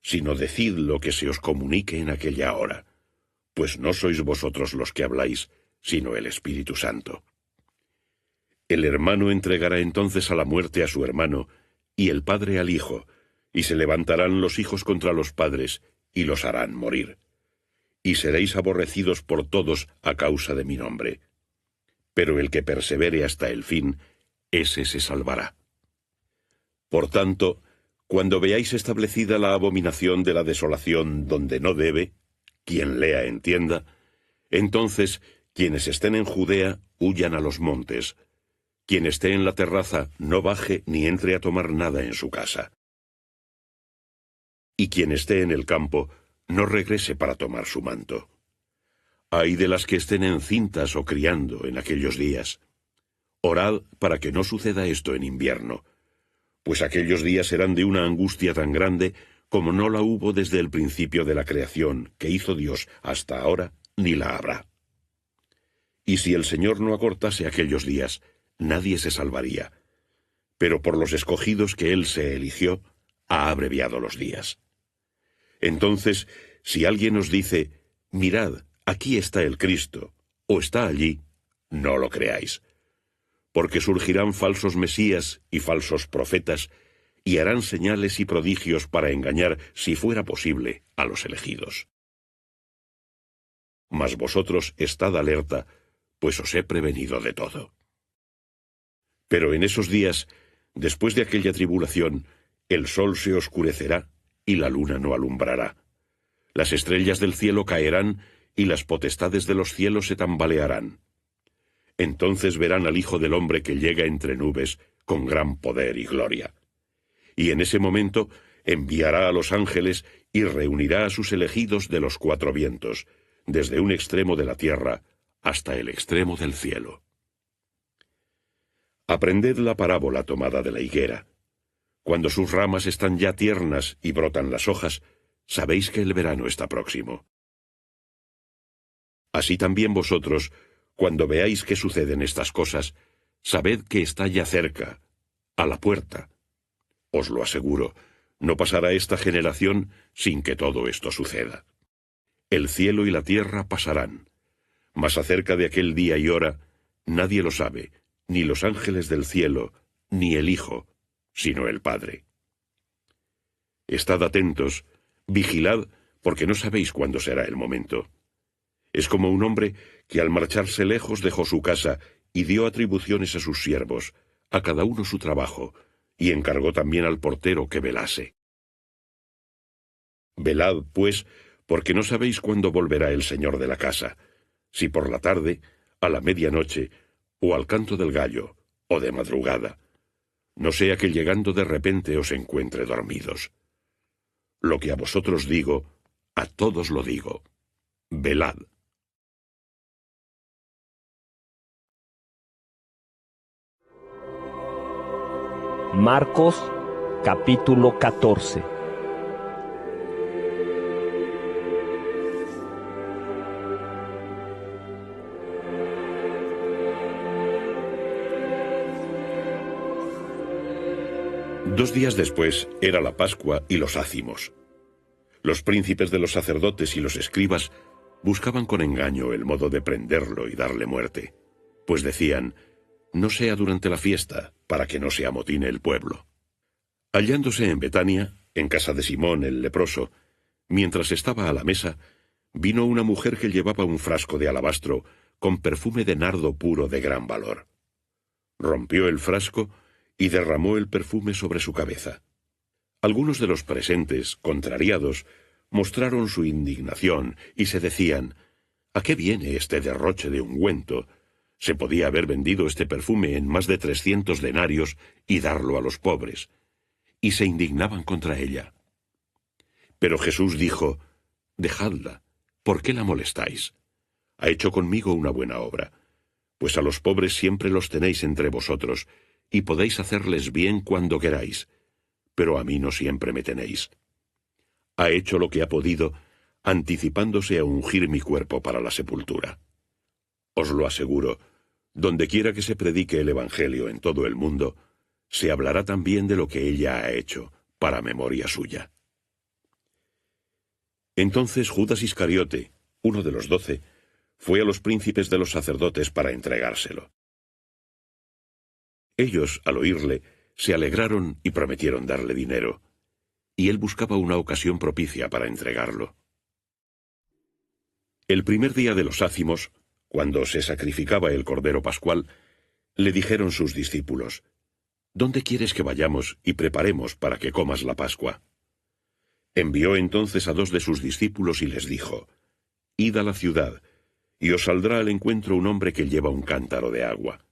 sino decid lo que se os comunique en aquella hora, pues no sois vosotros los que habláis, sino el Espíritu Santo. El hermano entregará entonces a la muerte a su hermano, y el padre al hijo, y se levantarán los hijos contra los padres, y los harán morir. Y seréis aborrecidos por todos a causa de mi nombre. Pero el que persevere hasta el fin, ese se salvará. Por tanto, cuando veáis establecida la abominación de la desolación donde no debe, quien lea entienda, entonces quienes estén en Judea huyan a los montes. Quien esté en la terraza no baje ni entre a tomar nada en su casa. Y quien esté en el campo no regrese para tomar su manto. Ay de las que estén encintas o criando en aquellos días. Orad para que no suceda esto en invierno, pues aquellos días serán de una angustia tan grande como no la hubo desde el principio de la creación que hizo Dios hasta ahora, ni la habrá. Y si el Señor no acortase aquellos días, nadie se salvaría, pero por los escogidos que Él se eligió, ha abreviado los días. Entonces, si alguien os dice: mirad, aquí está el Cristo, o está allí, no lo creáis. Porque surgirán falsos mesías y falsos profetas, y harán señales y prodigios para engañar, si fuera posible, a los elegidos. Mas vosotros estad alerta, pues os he prevenido de todo. Pero en esos días, después de aquella tribulación, el sol se oscurecerá y la luna no alumbrará. Las estrellas del cielo caerán y las potestades de los cielos se tambalearán. Entonces verán al Hijo del Hombre que llega entre nubes con gran poder y gloria. Y en ese momento enviará a los ángeles y reunirá a sus elegidos de los 4 vientos, desde un extremo de la tierra hasta el extremo del cielo. Aprended la parábola tomada de la higuera. Cuando sus ramas están ya tiernas y brotan las hojas, sabéis que el verano está próximo. Así también vosotros, cuando veáis que suceden estas cosas, sabed que está ya cerca, a la puerta. Os lo aseguro, no pasará esta generación sin que todo esto suceda. El cielo y la tierra pasarán, mas acerca de aquel día y hora nadie lo sabe, ni los ángeles del cielo, ni el Hijo, sino el Padre. Estad atentos, vigilad, porque no sabéis cuándo será el momento. Es como un hombre que al marcharse lejos dejó su casa y dio atribuciones a sus siervos, a cada uno su trabajo, y encargó también al portero que velase. Velad, pues, porque no sabéis cuándo volverá el Señor de la casa, si por la tarde, a la medianoche, o al canto del gallo, o de madrugada. No sea que llegando de repente os encuentre dormidos. Lo que a vosotros digo, a todos lo digo. Velad.
Marcos capítulo 14.
Dos días después era la Pascua y los ácimos. Los príncipes de los sacerdotes y los escribas buscaban con engaño el modo de prenderlo y darle muerte, pues decían: no sea durante la fiesta, para que no se amotine el pueblo. Hallándose en Betania, en casa de Simón el leproso, mientras estaba a la mesa, vino una mujer que llevaba un frasco de alabastro con perfume de nardo puro de gran valor. Rompió el frasco y derramó el perfume sobre su cabeza. Algunos de los presentes, contrariados, mostraron su indignación y se decían: ¿a qué viene este derroche de ungüento? Se podía haber vendido este perfume en más de 300 denarios y darlo a los pobres. Y se indignaban contra ella. Pero Jesús dijo: dejadla, ¿por qué la molestáis? Ha hecho conmigo una buena obra, pues a los pobres siempre los tenéis entre vosotros, y podéis hacerles bien cuando queráis, pero a mí no siempre me tenéis. Ha hecho lo que ha podido, anticipándose a ungir mi cuerpo para la sepultura. Os lo aseguro, donde quiera que se predique el Evangelio en todo el mundo, se hablará también de lo que ella ha hecho, para memoria suya. Entonces Judas Iscariote, uno de los 12, fue a los príncipes de los sacerdotes para entregárselo. Ellos, al oírle, se alegraron y prometieron darle dinero, y él buscaba una ocasión propicia para entregarlo. El primer día de los ácimos, cuando se sacrificaba el cordero pascual, le dijeron sus discípulos: ¿dónde quieres que vayamos y preparemos para que comas la Pascua? Envió entonces a 2 de sus discípulos y les dijo: id a la ciudad, y os saldrá al encuentro un hombre que lleva un cántaro de agua.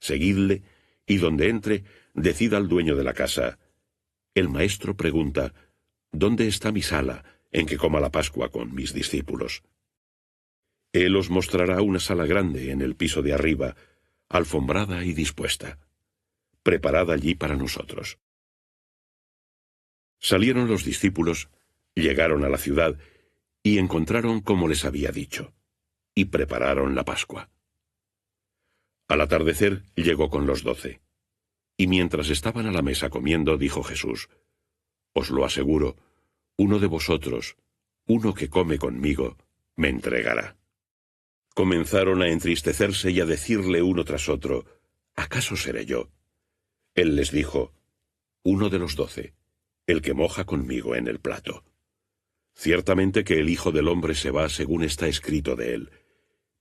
Seguidle, y donde entre, decid al dueño de la casa: el maestro pregunta: ¿dónde está mi sala en que coma la Pascua con mis discípulos? Él os mostrará una sala grande en el piso de arriba, alfombrada y dispuesta. Preparad allí para nosotros. Salieron los discípulos, llegaron a la ciudad, y encontraron como les había dicho, y prepararon la Pascua. Al atardecer llegó con los 12, y mientras estaban a la mesa comiendo, dijo Jesús: os lo aseguro, uno de vosotros, uno que come conmigo, me entregará. Comenzaron a entristecerse y a decirle uno tras otro: ¿acaso seré yo? Él les dijo: uno de los 12, el que moja conmigo en el plato. Ciertamente que el Hijo del Hombre se va según está escrito de él,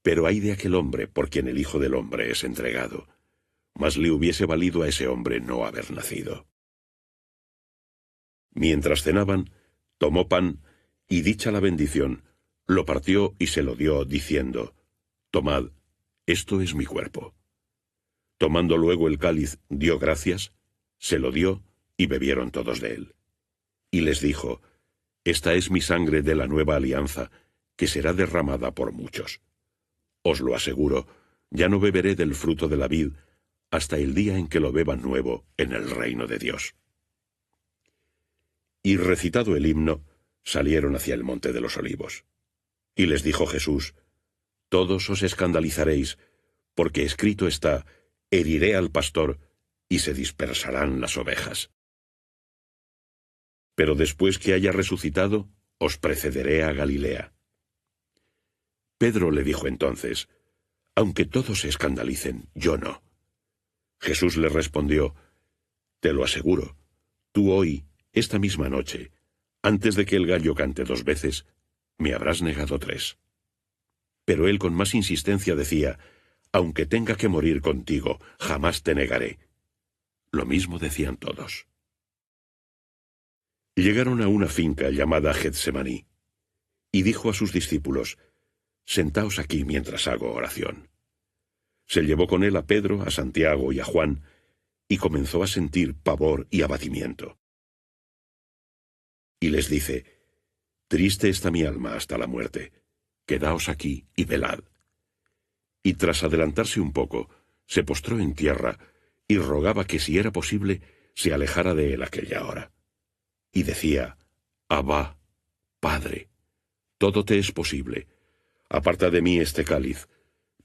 pero ay de aquel hombre por quien el Hijo del Hombre es entregado. Mas le hubiese valido a ese hombre no haber nacido. Mientras cenaban, tomó pan, y dicha la bendición, lo partió y se lo dio, diciendo: tomad, esto es mi cuerpo. Tomando luego el cáliz, dio gracias, se lo dio, y bebieron todos de él. Y les dijo: esta es mi sangre de la nueva alianza, que será derramada por muchos. Os lo aseguro, ya no beberé del fruto de la vid, hasta el día en que lo beba nuevo en el reino de Dios. Y recitado el himno, salieron hacia el monte de los Olivos. Y les dijo Jesús: todos os escandalizaréis, porque escrito está: heriré al pastor, y se dispersarán las ovejas. Pero después que haya resucitado, os precederé a Galilea. Pedro le dijo entonces: «Aunque todos se escandalicen, yo no». Jesús le respondió: «Te lo aseguro, tú hoy, esta misma noche, antes de que el gallo cante 2 veces, me habrás negado 3». Pero él con más insistencia decía: «Aunque tenga que morir contigo, jamás te negaré». Lo mismo decían todos. Llegaron a una finca llamada Getsemaní, y dijo a sus discípulos: «Sentaos aquí mientras hago oración». Se llevó con él a Pedro, a Santiago y a Juan, y comenzó a sentir pavor y abatimiento. Y les dice: «Triste está mi alma hasta la muerte. Quedaos aquí y velad». Y tras adelantarse un poco, se postró en tierra y rogaba que, si era posible, se alejara de él aquella hora. Y decía: «Abba, Padre, todo te es posible. Aparta de mí este cáliz,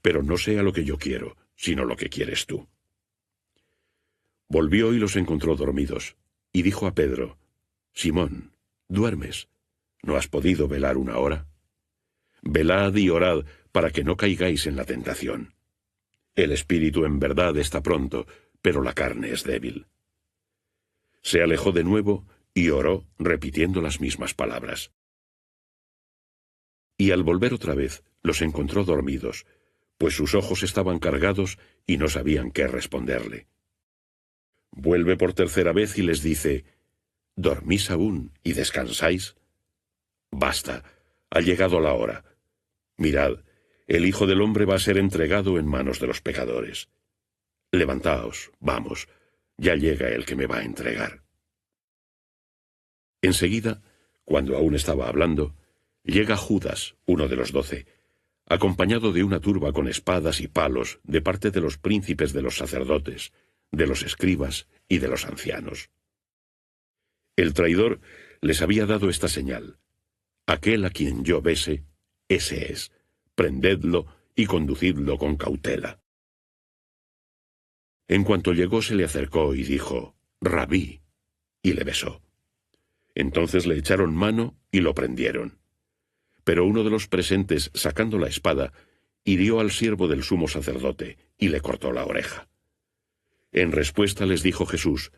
pero no sea lo que yo quiero, sino lo que quieres tú». Volvió y los encontró dormidos, y dijo a Pedro: «Simón, ¿duermes? ¿No has podido velar 1 hora? Velad y orad para que no caigáis en la tentación. El espíritu en verdad está pronto, pero la carne es débil». Se alejó de nuevo y oró repitiendo las mismas palabras. Y al volver otra vez, los encontró dormidos, pues sus ojos estaban cargados y no sabían qué responderle. Vuelve por 3ª vez y les dice: «¿Dormís aún y descansáis? Basta, ha llegado la hora. Mirad, el Hijo del Hombre va a ser entregado en manos de los pecadores. Levantaos, vamos, ya llega el que me va a entregar». Enseguida, cuando aún estaba hablando, llega Judas, uno de los 12, acompañado de una turba con espadas y palos de parte de los príncipes de los sacerdotes, de los escribas y de los ancianos. El traidor les había dado esta señal: «Aquel a quien yo bese, ese es. Prendedlo y conducidlo con cautela». En cuanto llegó, se le acercó y dijo: «Rabí», y le besó. Entonces le echaron mano y lo prendieron. Pero uno de los presentes, sacando la espada, hirió al siervo del sumo sacerdote y le cortó la oreja. En respuesta les dijo Jesús: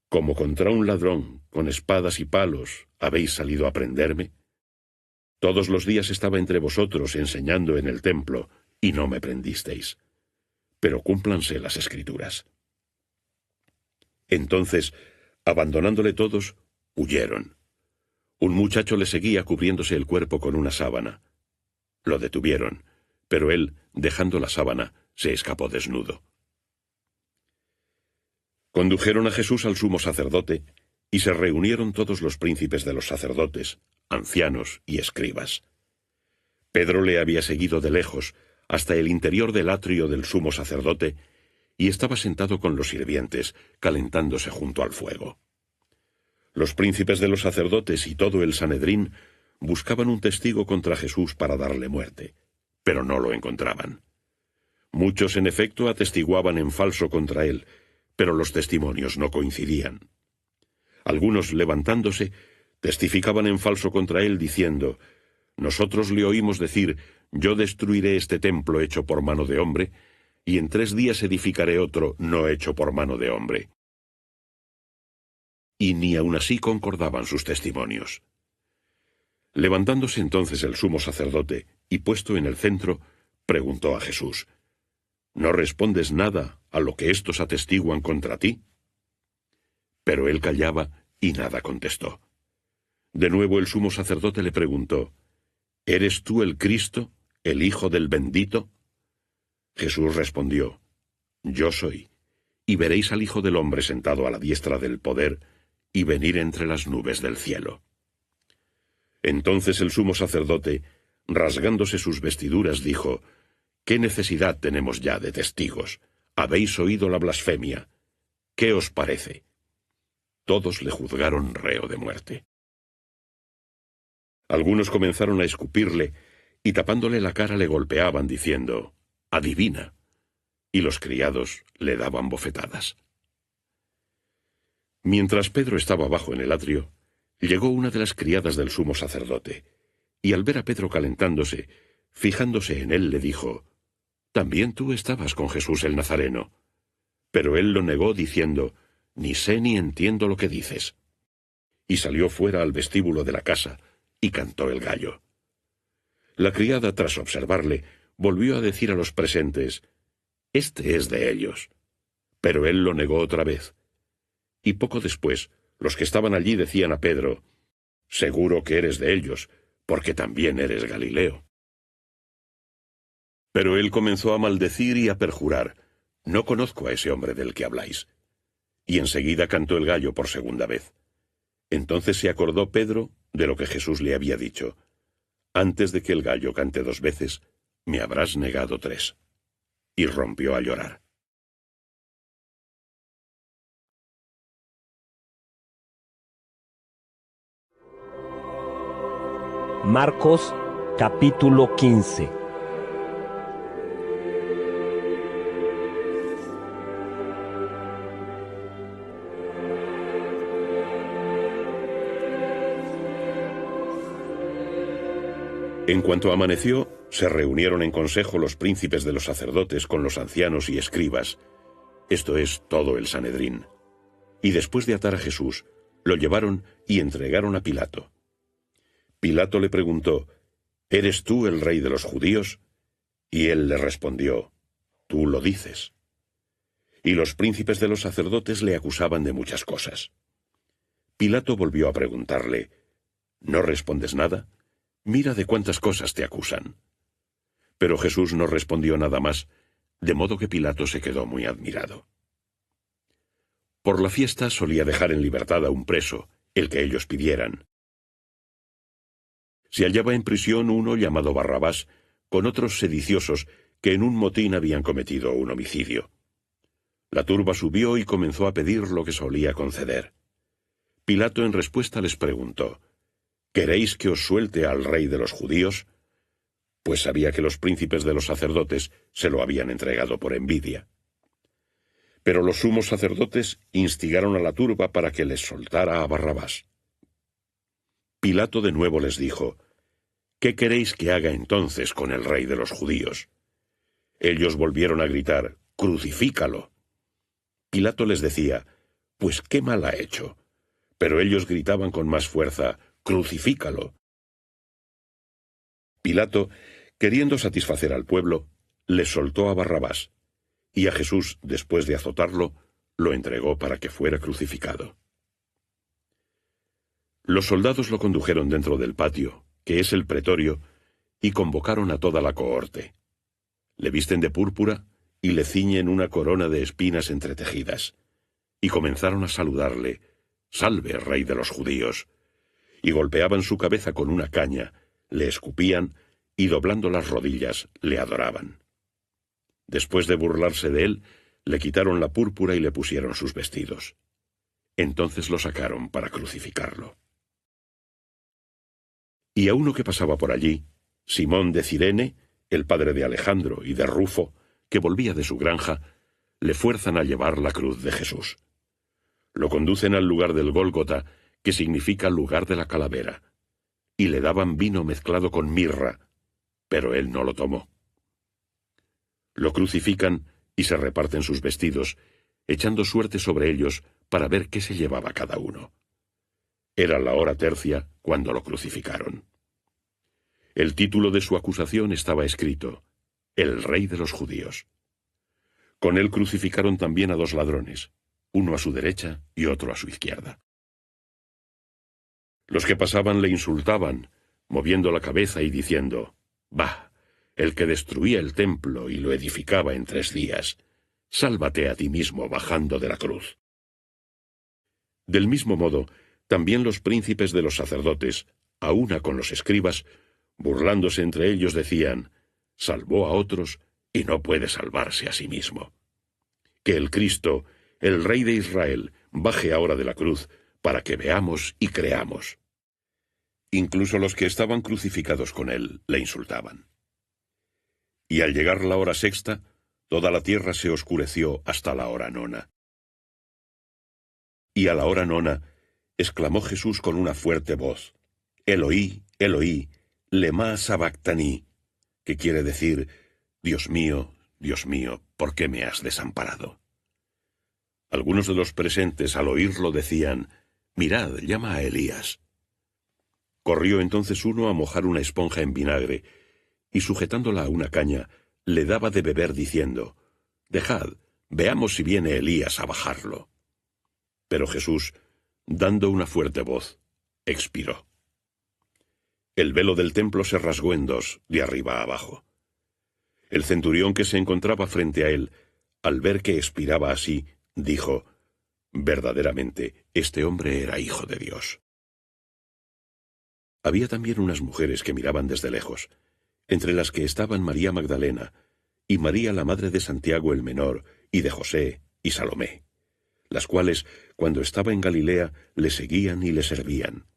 «¿Como contra un ladrón, con espadas y palos, habéis salido a prenderme? Todos los días estaba entre vosotros enseñando en el templo, y no me prendisteis. Pero cúmplanse las Escrituras». Entonces, abandonándole todos, huyeron. Un muchacho le seguía cubriéndose el cuerpo con una sábana. Lo detuvieron, pero él, dejando la sábana, se escapó desnudo. Condujeron a Jesús al sumo sacerdote, y se reunieron todos los príncipes de los sacerdotes, ancianos y escribas. Pedro le había seguido de lejos hasta el interior del atrio del sumo sacerdote, y estaba sentado con los sirvientes, calentándose junto al fuego. Los príncipes de los sacerdotes y todo el Sanedrín buscaban un testigo contra Jesús para darle muerte, pero no lo encontraban. Muchos, en efecto, atestiguaban en falso contra él, pero los testimonios no coincidían. Algunos, levantándose, testificaban en falso contra él, diciendo: «Nosotros le oímos decir: yo destruiré este templo hecho por mano de hombre, y en 3 días edificaré otro no hecho por mano de hombre». Y ni aun así concordaban sus testimonios. Levantándose entonces el sumo sacerdote, y puesto en el centro, preguntó a Jesús: «¿No respondes nada a lo que éstos atestiguan contra ti?». Pero él callaba y nada contestó. De nuevo el sumo sacerdote le preguntó: «¿Eres tú el Cristo, el Hijo del Bendito?». Jesús respondió: «Yo soy, y veréis al Hijo del Hombre sentado a la diestra del poder, y venir entre las nubes del cielo». Entonces el sumo sacerdote, rasgándose sus vestiduras, dijo: «¿Qué necesidad tenemos ya de testigos? Habéis oído la blasfemia. ¿Qué os parece?». Todos le juzgaron reo de muerte. Algunos comenzaron a escupirle, y tapándole la cara le golpeaban, diciendo: «Adivina». Y los criados le daban bofetadas. Mientras Pedro estaba abajo en el atrio, llegó una de las criadas del sumo sacerdote, y al ver a Pedro calentándose, Fijándose en él, le dijo: «También tú estabas con Jesús el Nazareno». Pero él lo negó, diciendo: «Ni sé ni entiendo lo que dices». Y salió fuera al vestíbulo de la casa, y cantó el gallo. La criada, tras observarle, volvió a decir a los presentes: «Este es de ellos». Pero él lo negó otra vez. Y poco después, los que estaban allí decían a Pedro: «Seguro que eres de ellos, porque también eres Galileo». Pero él comenzó a maldecir y a perjurar: «No conozco a ese hombre del que habláis». Y enseguida cantó el gallo por segunda vez. Entonces se acordó Pedro de lo que Jesús le había dicho: «Antes de que el gallo cante 2 veces, me habrás negado 3». Y rompió a llorar.
Marcos capítulo 15.
En cuanto amaneció, se reunieron en consejo los príncipes de los sacerdotes con los ancianos y escribas, esto es, todo el Sanedrín. Y después de atar a Jesús, lo llevaron y entregaron a Pilato. Pilato le preguntó: «¿Eres tú el rey de los judíos?» Y él le respondió: «Tú lo dices». Y los príncipes de los sacerdotes le acusaban de muchas cosas. Pilato volvió a preguntarle: «¿No respondes nada? Mira de cuántas cosas te acusan». Pero Jesús no respondió nada más, de modo que Pilato se quedó muy admirado. Por la fiesta solía dejar en libertad a un preso, el que ellos pidieran. Se hallaba en prisión uno llamado Barrabás, con otros sediciosos que en un motín habían cometido un homicidio. La turba subió y comenzó a pedir lo que solía conceder. Pilato en respuesta les preguntó: «¿Queréis que os suelte al rey de los judíos?», pues sabía que los príncipes de los sacerdotes se lo habían entregado por envidia. Pero los sumos sacerdotes instigaron a la turba para que les soltara a Barrabás. Pilato de nuevo les dijo: «¿Qué queréis que haga entonces con el rey de los judíos?». Ellos volvieron a gritar: «¡Crucifícalo!». Pilato les decía: «Pues qué mal ha hecho». Pero ellos gritaban con más fuerza: «¡Crucifícalo!». Pilato, queriendo satisfacer al pueblo, les soltó a Barrabás, y a Jesús, después de azotarlo, lo entregó para que fuera crucificado. Los soldados lo condujeron dentro del patio, que es el pretorio, y convocaron a toda la cohorte. Le visten de púrpura y le ciñen una corona de espinas entretejidas, y comenzaron a saludarle: «Salve, rey de los judíos», y golpeaban su cabeza con una caña, le escupían y, doblando las rodillas, le adoraban. Después de burlarse de él, le quitaron la púrpura y le pusieron sus vestidos. Entonces lo sacaron para crucificarlo. Y a uno que pasaba por allí, Simón de Cirene, el padre de Alejandro y de Rufo, que volvía de su granja, le fuerzan a llevar la cruz de Jesús. Lo conducen al lugar del Gólgota, que significa lugar de la calavera, y le daban vino mezclado con mirra, pero él no lo tomó. Lo crucifican y se reparten sus vestidos, echando suerte sobre ellos para ver qué se llevaba cada uno. Era la hora tercia cuando lo crucificaron. El título de su acusación estaba escrito: «El rey de los judíos». Con él crucificaron también a 2 ladrones, uno a su derecha y otro a su izquierda. Los que pasaban le insultaban, moviendo la cabeza y diciendo: «Bah, el que destruía el templo y lo edificaba en 3 días, sálvate a ti mismo bajando de la cruz». Del mismo modo, también los príncipes de los sacerdotes, a una con los escribas, burlándose entre ellos, decían: «Salvó a otros y no puede salvarse a sí mismo. Que el Cristo, el Rey de Israel, baje ahora de la cruz, para que veamos y creamos». Incluso los que estaban crucificados con él le insultaban. Y al llegar la hora sexta, toda la tierra se oscureció hasta la hora nona. Y a la hora nona, exclamó Jesús con una fuerte voz: «Eloí, Eloí, lema sabactaní», que quiere decir, Dios mío, ¿por qué me has desamparado? Algunos de los presentes al oírlo decían, mirad, llama a Elías. Corrió entonces uno a mojar una esponja en vinagre, y sujetándola a una caña, le daba de beber diciendo, dejad, veamos si viene Elías a bajarlo. Pero Jesús, dando una fuerte voz, expiró. El velo del templo se rasgó en dos, de arriba a abajo. El centurión que se encontraba frente a él, al ver que expiraba así, dijo, verdaderamente, este hombre era hijo de Dios. Había también unas mujeres que miraban desde lejos, entre las que estaban María Magdalena, y María la madre de Santiago el menor, y de José, y Salomé, las cuales, cuando estaba en Galilea, le seguían y le servían,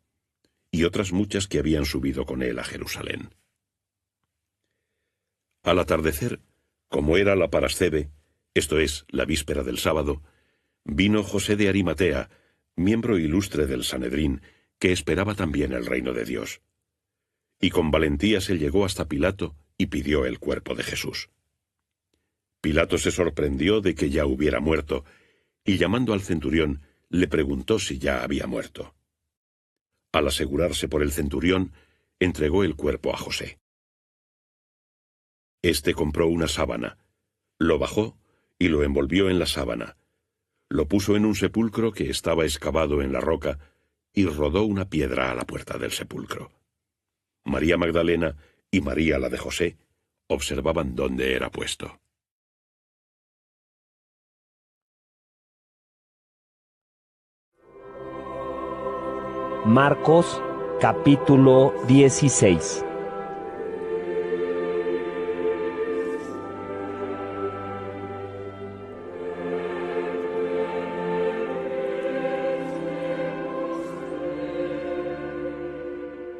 y otras muchas que habían subido con él a Jerusalén. Al atardecer, como era la parascebe, esto es, la víspera del sábado, vino José de Arimatea, miembro ilustre del Sanedrín, que esperaba también el reino de Dios. Y con valentía se llegó hasta Pilato y pidió el cuerpo de Jesús. Pilato se sorprendió de que ya hubiera muerto, y llamando al centurión, le preguntó si ya había muerto. Al asegurarse por el centurión, entregó el cuerpo a José. Este compró una sábana, lo bajó y lo envolvió en la sábana, lo puso en un sepulcro que estaba excavado en la roca y rodó una piedra a la puerta del sepulcro. María Magdalena y María la de José observaban dónde era puesto.
Marcos capítulo 16.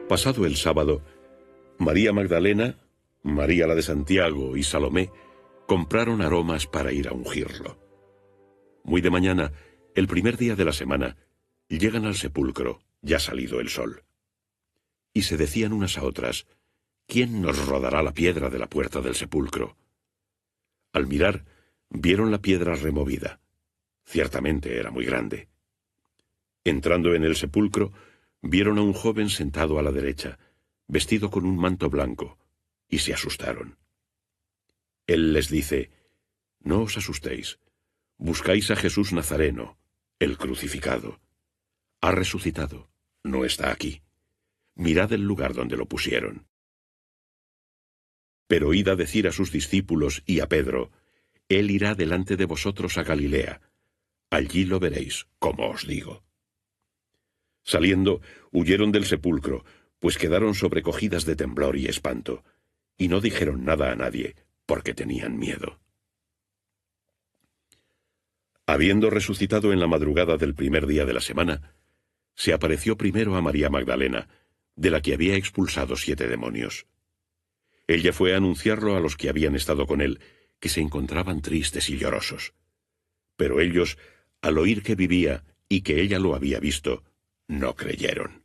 Pasado el sábado, María Magdalena, María la de Santiago y Salomé compraron aromas para ir a ungirlo. Muy de mañana, el primer día de la semana, llegan al sepulcro, ya salido el sol. Y se decían unas a otras, ¿quién nos rodará la piedra de la puerta del sepulcro? Al mirar, vieron la piedra removida. Ciertamente era muy grande. Entrando en el sepulcro, vieron a un joven sentado a la derecha, vestido con un manto blanco, y se asustaron. Él les dice, no os asustéis, buscáis a Jesús Nazareno, el crucificado. Ha resucitado, no está aquí. Mirad el lugar donde lo pusieron. Pero id a decir a sus discípulos y a Pedro, Él irá delante de vosotros a Galilea. Allí lo veréis, como os digo. Saliendo, huyeron del sepulcro, pues quedaron sobrecogidas de temblor y espanto, y no dijeron nada a nadie, porque tenían miedo. Habiendo resucitado en la madrugada del primer día de la semana, se apareció primero a María Magdalena, de la que había expulsado 7 demonios. Ella fue a anunciarlo a los que habían estado con él, que se encontraban tristes y llorosos. Pero ellos, al oír que vivía y que ella lo había visto, no creyeron.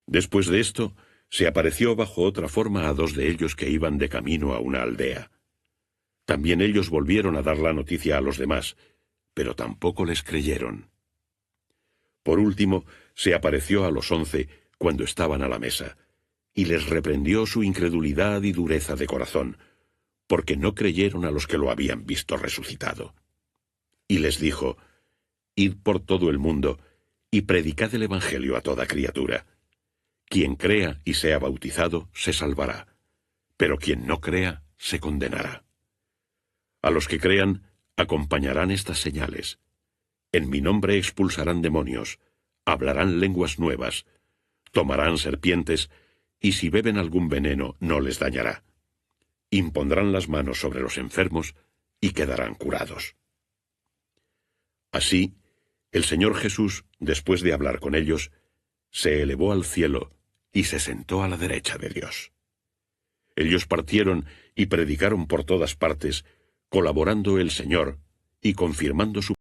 Después de esto, se apareció bajo otra forma a 2 de ellos que iban de camino a una aldea. También ellos volvieron a dar la noticia a los demás, pero tampoco les creyeron. Por último, se apareció a los 11 cuando estaban a la mesa, y les reprendió su incredulidad y dureza de corazón, porque no creyeron a los que lo habían visto resucitado. Y les dijo, id por todo el mundo, y predicad el Evangelio a toda criatura. Quien crea y sea bautizado se salvará, pero quien no crea se condenará. A los que crean acompañarán estas señales. En mi nombre expulsarán demonios, hablarán lenguas nuevas, tomarán serpientes, y si beben algún veneno no les dañará. Impondrán las manos sobre los enfermos y quedarán curados. Así, el Señor Jesús, después de hablar con ellos, se elevó al cielo y se sentó a la derecha de Dios. Ellos partieron y predicaron por todas partes, colaborando el Señor y confirmando su